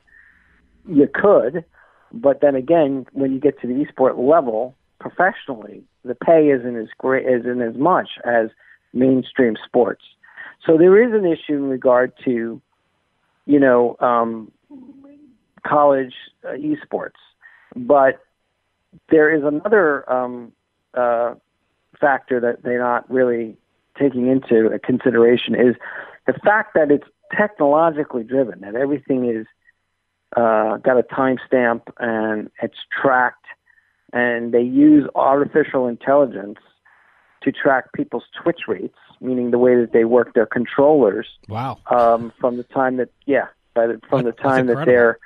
you could, but then again, when you get to the esport level professionally, the pay isn't as much as mainstream sports. So there is an issue in regard to, college esports, but there is another factor that they're not really taking into consideration is the fact that it's technologically driven, that everything is got a timestamp and it's tracked, and they use artificial intelligence to track people's twitch rates, meaning the way that they work their controllers. Wow. From the time that they're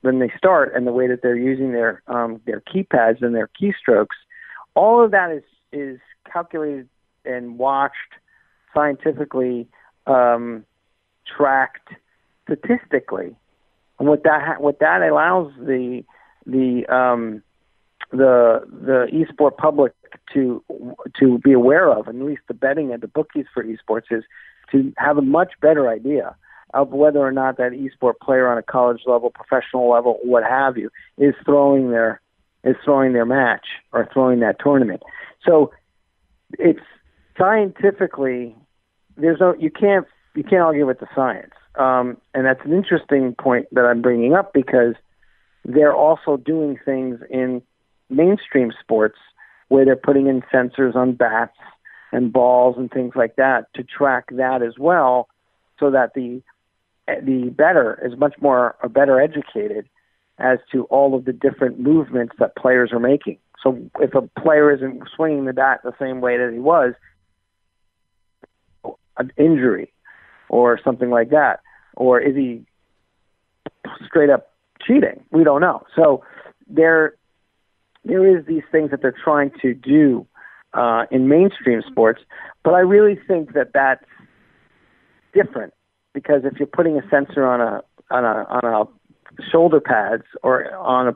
when they start and the way that they're using their keypads and their keystrokes, all of that is calculated and watched scientifically, tracked statistically, and what that allows the esport public to be aware of, and at least the betting and the bookies for esports, is to have a much better idea of whether or not that esport player on a college level, professional level, what have you, is throwing their match or throwing that tournament. So it's scientifically, you can't argue with the science, and that's an interesting point that I'm bringing up, because they're also doing things in mainstream sports where they're putting in sensors on bats and balls and things like that to track that as well, so that the bettor is much more better educated as to all of the different movements that players are making. So if a player isn't swinging the bat the same way that he was, an injury or something like that, or is he straight up cheating? We don't know. So there is these things that they're trying to do in mainstream sports, but I really think that that's different, because if you're putting a sensor on a shoulder pads or on a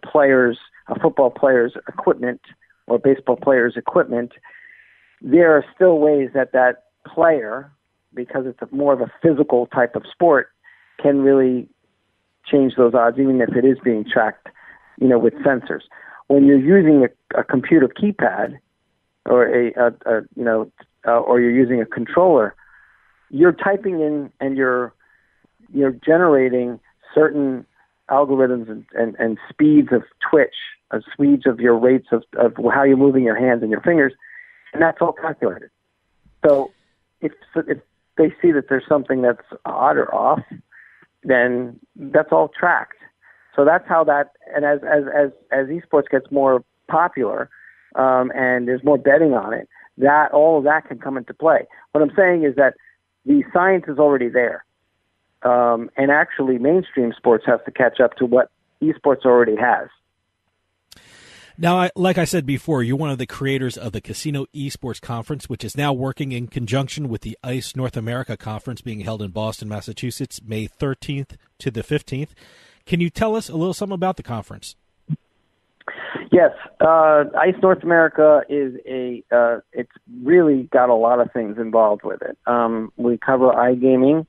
football player's equipment or baseball player's equipment, there are still ways that player, because it's more of a physical type of sport, can really change those odds, even if it is being tracked, with sensors. When you're using a computer keypad or or you're using a controller, you're typing in and you're generating certain algorithms and speeds of twitch, speeds of your rates of how you're moving your hands and your fingers, and that's all calculated. So if they see that there's something that's odd or off, then that's all tracked. So that's how that, and as esports gets more popular, and there's more betting on it, that all of that can come into play. What I'm saying is that the science is already there. And actually mainstream sports has to catch up to what esports already has. Now, like I said before, you're one of the creators of the Casino Esports Conference, which is now working in conjunction with the ICE North America Conference being held in Boston, Massachusetts, May 13th to the 15th. Can you tell us a little something about the conference? Yes. ICE North America is it's really got a lot of things involved with it. We cover iGaming,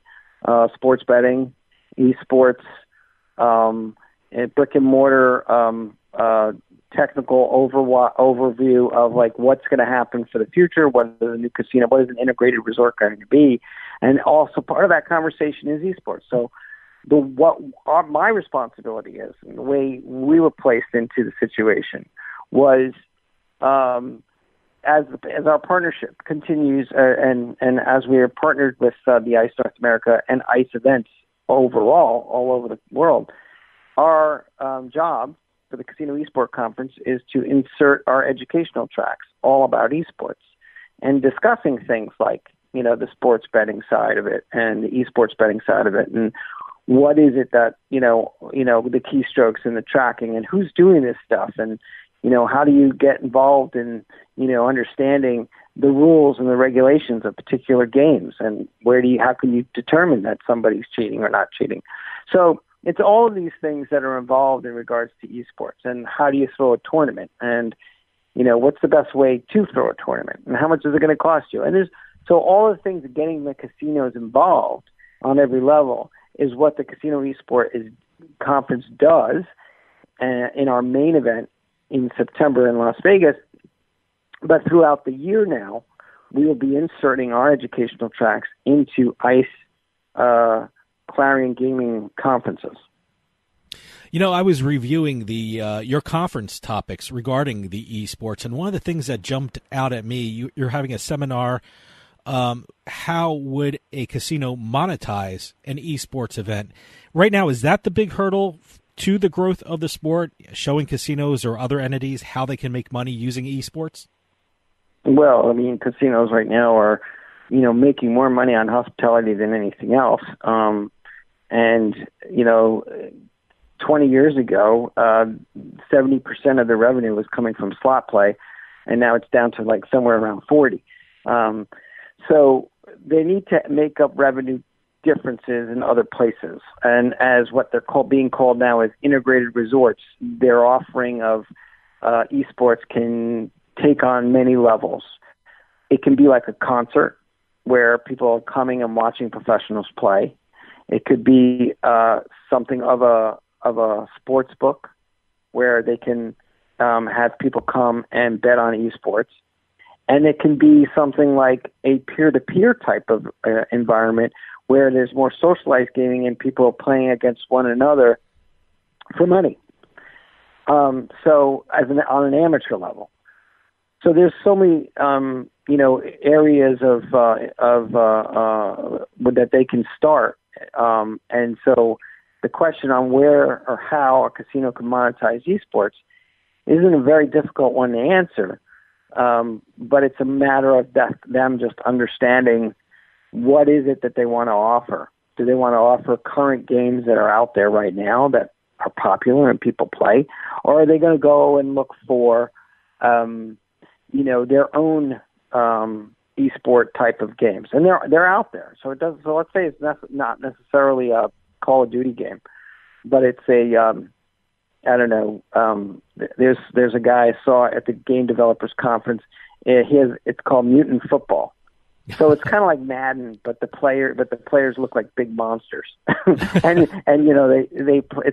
sports betting, esports, and brick and mortar, technical overview of like what's going to happen for the future, what is the new casino, what is an integrated resort going to be, and also part of that conversation is esports. So my responsibility is, and the way we were placed into the situation was as our partnership continues and as we are partnered with the ICE North America and ICE events overall all over the world, our job for the Casino Esports Conference is to insert our educational tracks all about esports and discussing things like, the sports betting side of it and the esports betting side of it, and what is it that, the keystrokes and the tracking and who's doing this stuff, and, how do you get involved in, understanding the rules and the regulations of particular games, and how can you determine that somebody's cheating or not cheating? So it's all of these things that are involved in regards to esports, and how do you throw a tournament, and, what's the best way to throw a tournament, and how much is it going to cost you? And so all of the things of getting the casinos involved on every level is what the Casino Esports Conference does in our main event in September in Las Vegas. But throughout the year now, we will be inserting our educational tracks into ICE Clarion Gaming conferences. I was reviewing your conference topics regarding the esports, and one of the things that jumped out at me, you're having a seminar. How would a casino monetize an esports event? Right now, is that the big hurdle to the growth of the sport, showing casinos or other entities how they can make money using esports? Well, casinos right now are, making more money on hospitality than anything else. 20 years ago, 70% of the revenue was coming from slot play, and now it's down to like somewhere around 40. So they need to make up revenue differences in other places. And as what they're being called now as integrated resorts, their offering of esports can take on many levels. It can be like a concert where people are coming and watching professionals play. It could be something of a sports book where they can have people come and bet on esports. And it can be something like a peer-to-peer type of environment where there's more socialized gaming and people are playing against one another for money. So on an amateur level. So there's so many, areas of that they can start. And so the question on where or how a casino can monetize esports isn't a very difficult one to answer. But it's a matter of them just understanding what is it that they want to offer. Do they want to offer current games that are out there right now that are popular and people play? Or are they going to go and look for, their own esport type of games? And they're out there. So let's say it's not necessarily a Call of Duty game, but it's a there's a guy I saw at the Game Developers Conference. It's called Mutant Football. So it's kind of like Madden, but the players look like big monsters. and it's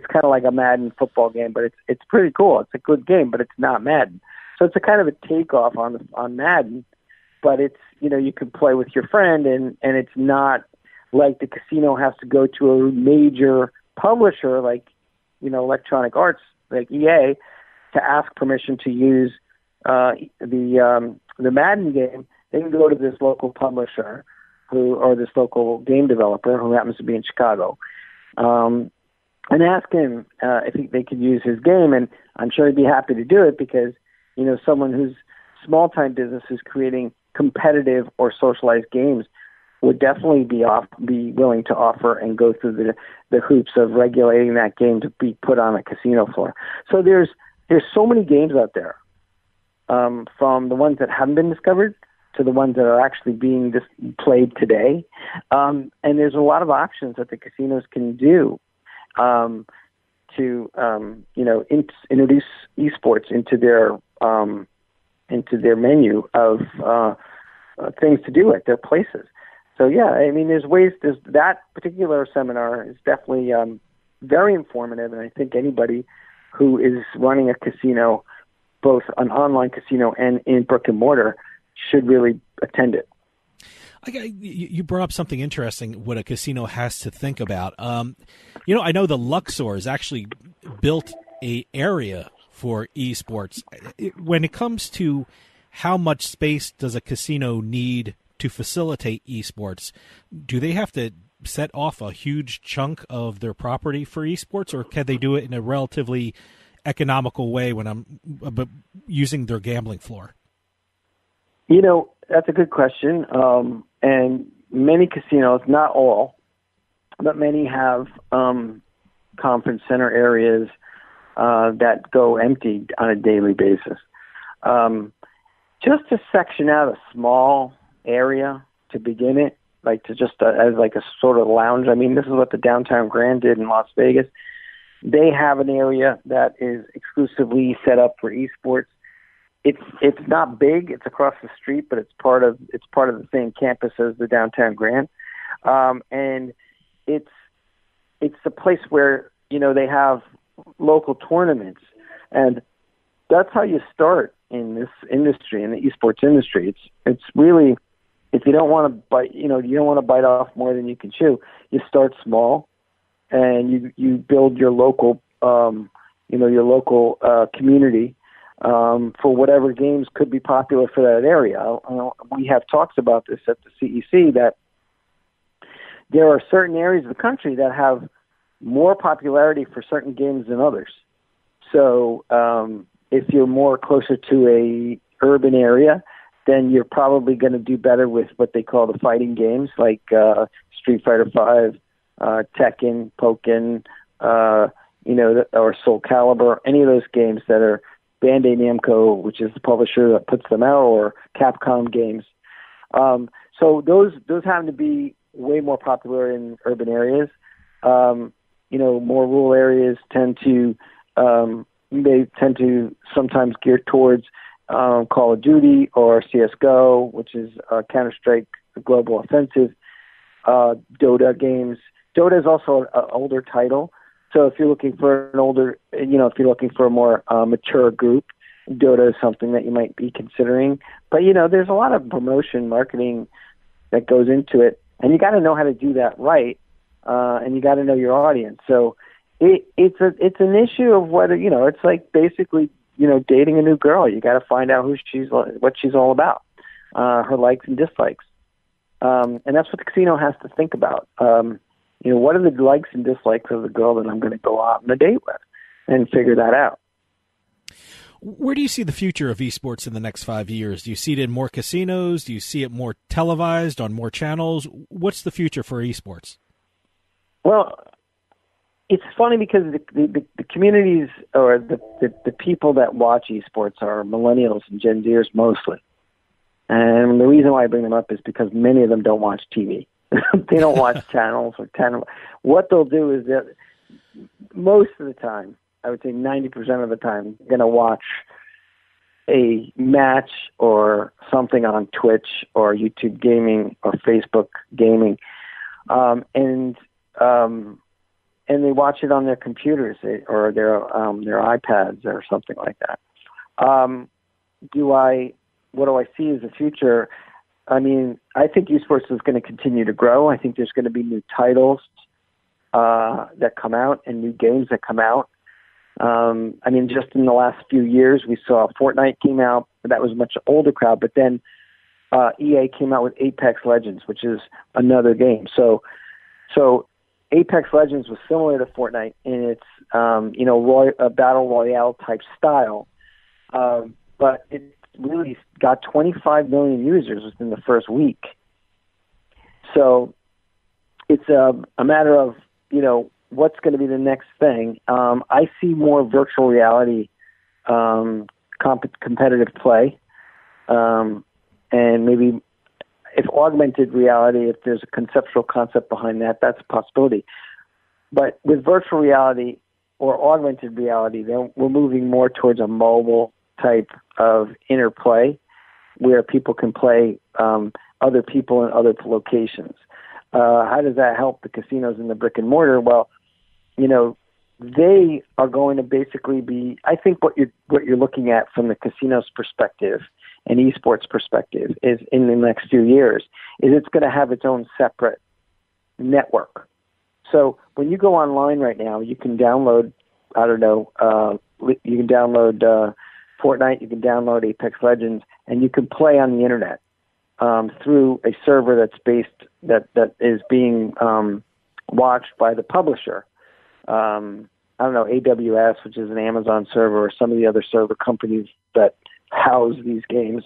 kind of like a Madden football game, but it's pretty cool. It's a good game, but it's not Madden. So it's a kind of a takeoff on Madden, but it's you can play with your friend, and it's not like the casino has to go to a major publisher like Electronic Arts, like EA, to ask permission to use the Madden game. They can go to this local publisher or this local game developer who happens to be in Chicago, and ask him if they could use his game, and I'm sure he'd be happy to do it because, someone who's small-time business who's creating competitive or socialized games would definitely be willing to offer and go through the hoops of regulating that game to be put on a casino floor. So there's so many games out there, from the ones that haven't been discovered to the ones that are actually being played today. And there's a lot of options that the casinos can do to introduce esports into their menu of things to do at their places. So yeah, I mean, there's that particular seminar is definitely very informative, and I think anybody who is running a casino, both an online casino and in brick and mortar, should really attend it. You brought up something interesting, what a casino has to think about. I know the Luxor has actually built a area for esports. When it comes to how much space does a casino need to facilitate esports, do they have to set off a huge chunk of their property for esports, or can they do it in a relatively economical way when I'm using their gambling floor? That's a good question. And many casinos, not all, but many have conference center areas that go empty on a daily basis. Just to section out a small area to begin it, as like a sort of lounge. I mean, this is what the Downtown Grand did in Las Vegas. They have an area that is exclusively set up for esports. It's not big. It's across the street, but it's part of the same campus as the Downtown Grand, and it's a place where they have local tournaments, and that's how you start in this industry, in the esports industry. It's really, if you don't want to bite, you don't want to bite off more than you can chew. You start small, and you build your local, community. For whatever games could be popular for that area. We have talks about this at the CEC, that there are certain areas of the country that have more popularity for certain games than others. So if you're more closer to a urban area, then you're probably going to do better with what they call the fighting games, like Street Fighter V, Tekken, Pokken, or Soul Calibur, any of those games that are Bandai Namco, which is the publisher that puts them out, or Capcom games. So those happen to be way more popular in urban areas. More rural areas tend to sometimes gear towards Call of Duty or CS:GO, which is Counter-Strike Global Offensive, Dota games. Dota is also an older title. So if you're looking for if you're looking for a more mature group, Dota is something that you might be considering. But, there's a lot of promotion, marketing that goes into it, and you got to know how to do that right, and you got to know your audience. So it's an issue of whether, it's like basically, dating a new girl. You got to find out what she's all about, her likes and dislikes. And that's what the casino has to think about. What are the likes and dislikes of the girl that I'm going to go out on a date with, and figure that out. Where do you see the future of esports in the next 5 years? Do you see it in more casinos? Do you see it more televised on more channels? What's the future for esports? Well, it's funny because the communities, or the people that watch esports, are millennials and Gen Zers mostly. And the reason why I bring them up is because many of them don't watch TV. They don't watch channels or What they'll do is that most of the time, I would say 90% of the time, going to watch a match or something on Twitch or YouTube gaming or Facebook gaming, and they watch it on their computers or their iPads or something like that. What do I see as the future? I mean, I think esports is going to continue to grow. I think there's going to be new titles that come out and new games that come out. I mean, just in the last few years, we saw Fortnite came out. That was a much older crowd, but then EA came out with Apex Legends, which is another game. So Apex Legends was similar to Fortnite in its a battle royale type style, but it really got 25 million users within the first week. So it's a matter of what's going to be the next thing. I see more virtual reality competitive play, and maybe if augmented reality, if there's a conceptual concept behind that, that's a possibility. But with virtual reality or augmented reality, then we're moving more towards a mobile type of interplay where people can play other people in other locations. How does that help the casinos and the brick and mortar? Well, they are going to basically be, I think what you're looking at from the casino's perspective and esports perspective is in the next few years is it's going to have its own separate network. So when you go online right now, you can download, you can download Fortnite, you can download Apex Legends, and you can play on the internet through a server that is being watched by the publisher. AWS, which is an Amazon server, or some of the other server companies that house these games.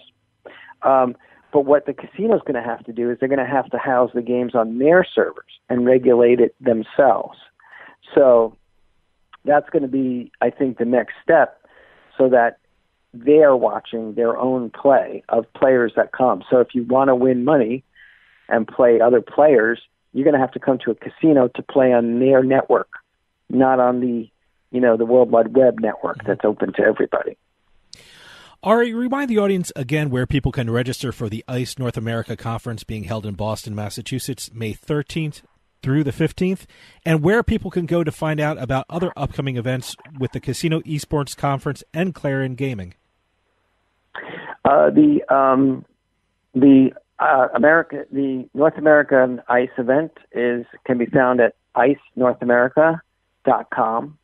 But what the casino is going to have to do is they're going to have to house the games on their servers and regulate it themselves. So that's going to be, I think, the next step, so that they are watching their own play of players that come. So if you want to win money and play other players, you're going to have to come to a casino to play on their network, not on the World Wide Web network that's open to everybody. Ari, remind the audience again where people can register for the ICE North America Conference being held in Boston, Massachusetts, May 13th through the 15th, and where people can go to find out about other upcoming events with the Casino Esports Conference and Clarion Gaming. The North American ICE event can be found at icenorthamerica.com,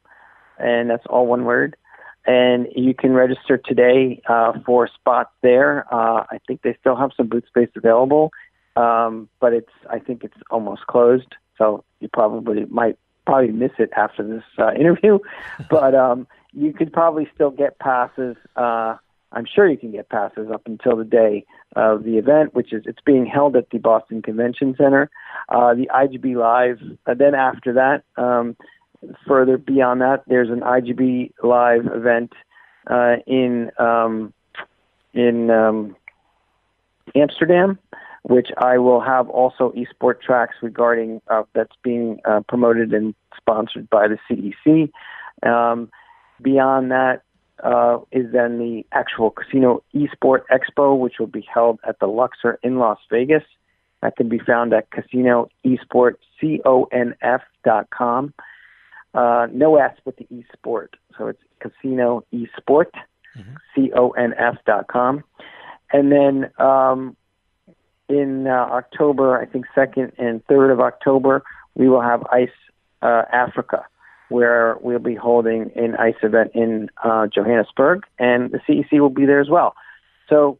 and that's all one word. And you can register today for spots there. I think they still have some booth space available, but I think it's almost closed. So you might miss it after this interview, but you could probably still get passes. I'm sure you can get passes up until the day of the event, it's being held at the Boston Convention Center. The IGB Live. Then after that, further beyond that, there's an IGB Live event in Amsterdam, which I will have also eSport tracks regarding that's being promoted and sponsored by the CEC. Beyond that is then the actual Casino eSport Expo, which will be held at the Luxor in Las Vegas. That can be found at Casino eSport, CONF.com. No S with the eSport. So it's Casino eSport, CONF.com. And then in October, I think 2nd and 3rd of October, we will have ICE Africa, where we'll be holding an ICE event in Johannesburg, and the CEC will be there as well. So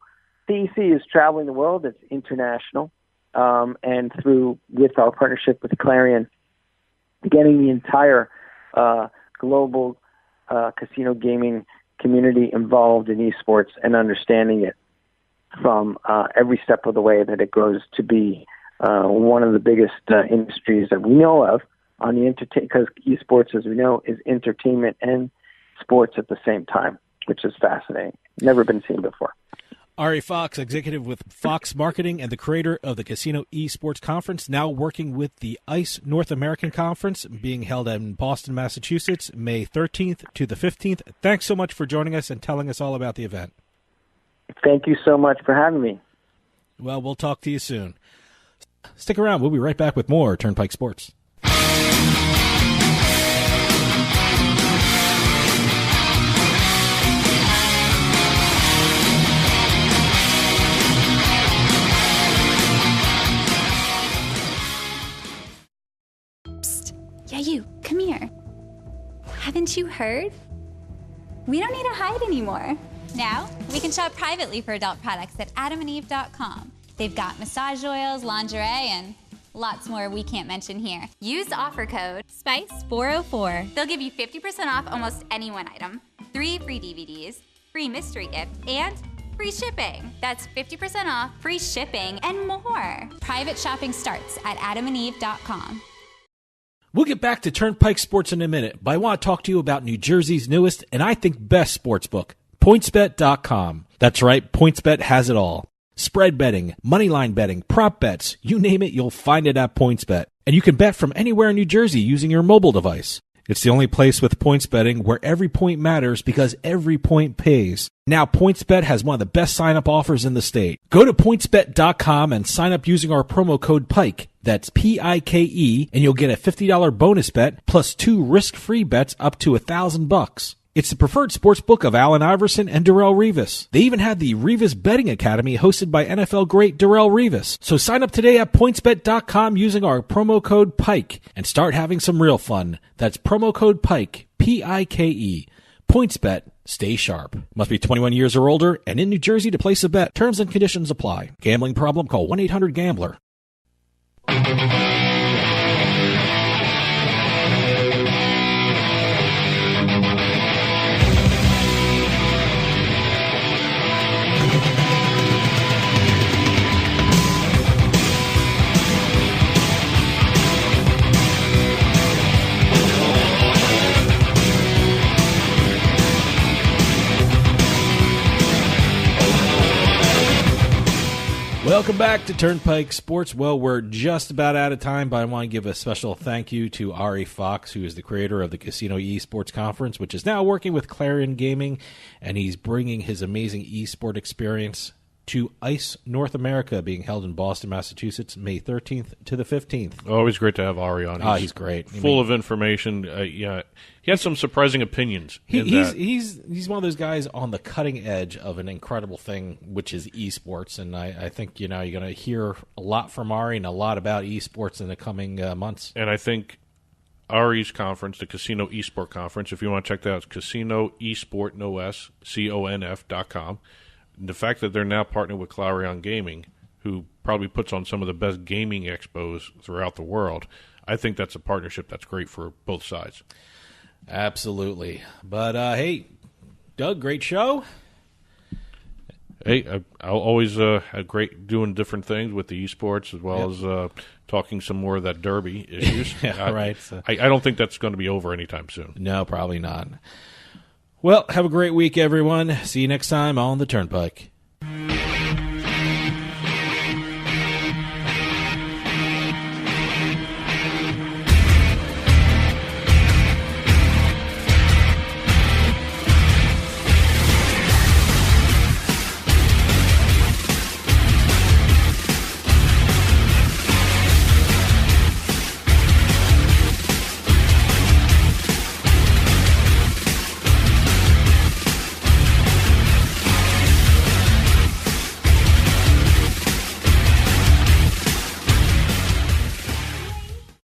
CEC is traveling the world. It's international, and with our partnership with Clarion, getting the entire global casino gaming community involved in esports and understanding it from every step of the way that it grows to be one of the biggest industries that we know of on the because esports, as we know, is entertainment and sports at the same time, which is fascinating. Never been seen before. Ari Fox, executive with Fox Marketing and the creator of the Casino Esports Conference, now working with the ICE North American Conference being held in Boston, Massachusetts, May 13th to the 15th. Thanks so much for joining us and telling us all about the event. Thank you so much for having me. Well, we'll talk to you soon. Stick around. We'll be right back with more Turnpike Sports. Yeah, you, come here. Haven't you heard? We don't need to hide anymore. Now, we can shop privately for adult products at adamandeve.com. They've got massage oils, lingerie, and lots more we can't mention here. Use offer code SPICE404. They'll give you 50% off almost any one item, 3 free DVDs, free mystery gift, and free shipping. That's 50% off, free shipping, and more. Private shopping starts at adamandeve.com. We'll get back to Turnpike Sports in a minute, but I want to talk to you about New Jersey's newest and I think best sportsbook, PointsBet.com. That's right, PointsBet has it all. Spread betting, moneyline betting, prop bets, you name it, you'll find it at PointsBet. And you can bet from anywhere in New Jersey using your mobile device. It's the only place with points betting where every point matters because every point pays. Now, PointsBet has one of the best sign-up offers in the state. Go to PointsBet.com and sign up using our promo code PIKE. That's PIKE, and you'll get a $50 bonus bet plus 2 risk-free bets up to $1,000. It's the preferred sportsbook of Allen Iverson and Darrelle Revis. They even had the Revis Betting Academy hosted by NFL great Darrelle Revis. So sign up today at PointsBet.com using our promo code PIKE and start having some real fun. That's promo code PIKE, P-I-K-E. PointsBet. Stay sharp. Must be 21 years or older and in New Jersey to place a bet. Terms and conditions apply. Gambling problem? Call 1-800-GAMBLER. Welcome back to Turnpike Sports. Well, we're just about out of time, but I want to give a special thank you to Ari Fox, who is the creator of the Casino eSports Conference, which is now working with Clarion Gaming, and he's bringing his amazing eSport experience to ICE North America, being held in Boston, Massachusetts, May 13th to the 15th. Always great to have Ari on. He's great. Full of information. Yeah, he has some surprising opinions. He's one of those guys on the cutting edge of an incredible thing, which is esports, and I think you're going to hear a lot from Ari and a lot about esports in the coming months. And I think Ari's conference, the Casino eSport Conference, if you want to check that out, it's Casino eSport, no S, CONF.com. The fact that they're now partnered with Clarion Gaming, who probably puts on some of the best gaming expos throughout the world, I think that's a partnership that's great for both sides. Absolutely. But, hey, Doug, great show. Hey, I'll always have great doing different things with the esports as well as talking some more of that derby issues. Right. I don't think that's going to be over anytime soon. No, probably not. Well, have a great week, everyone. See you next time on the Turnpike.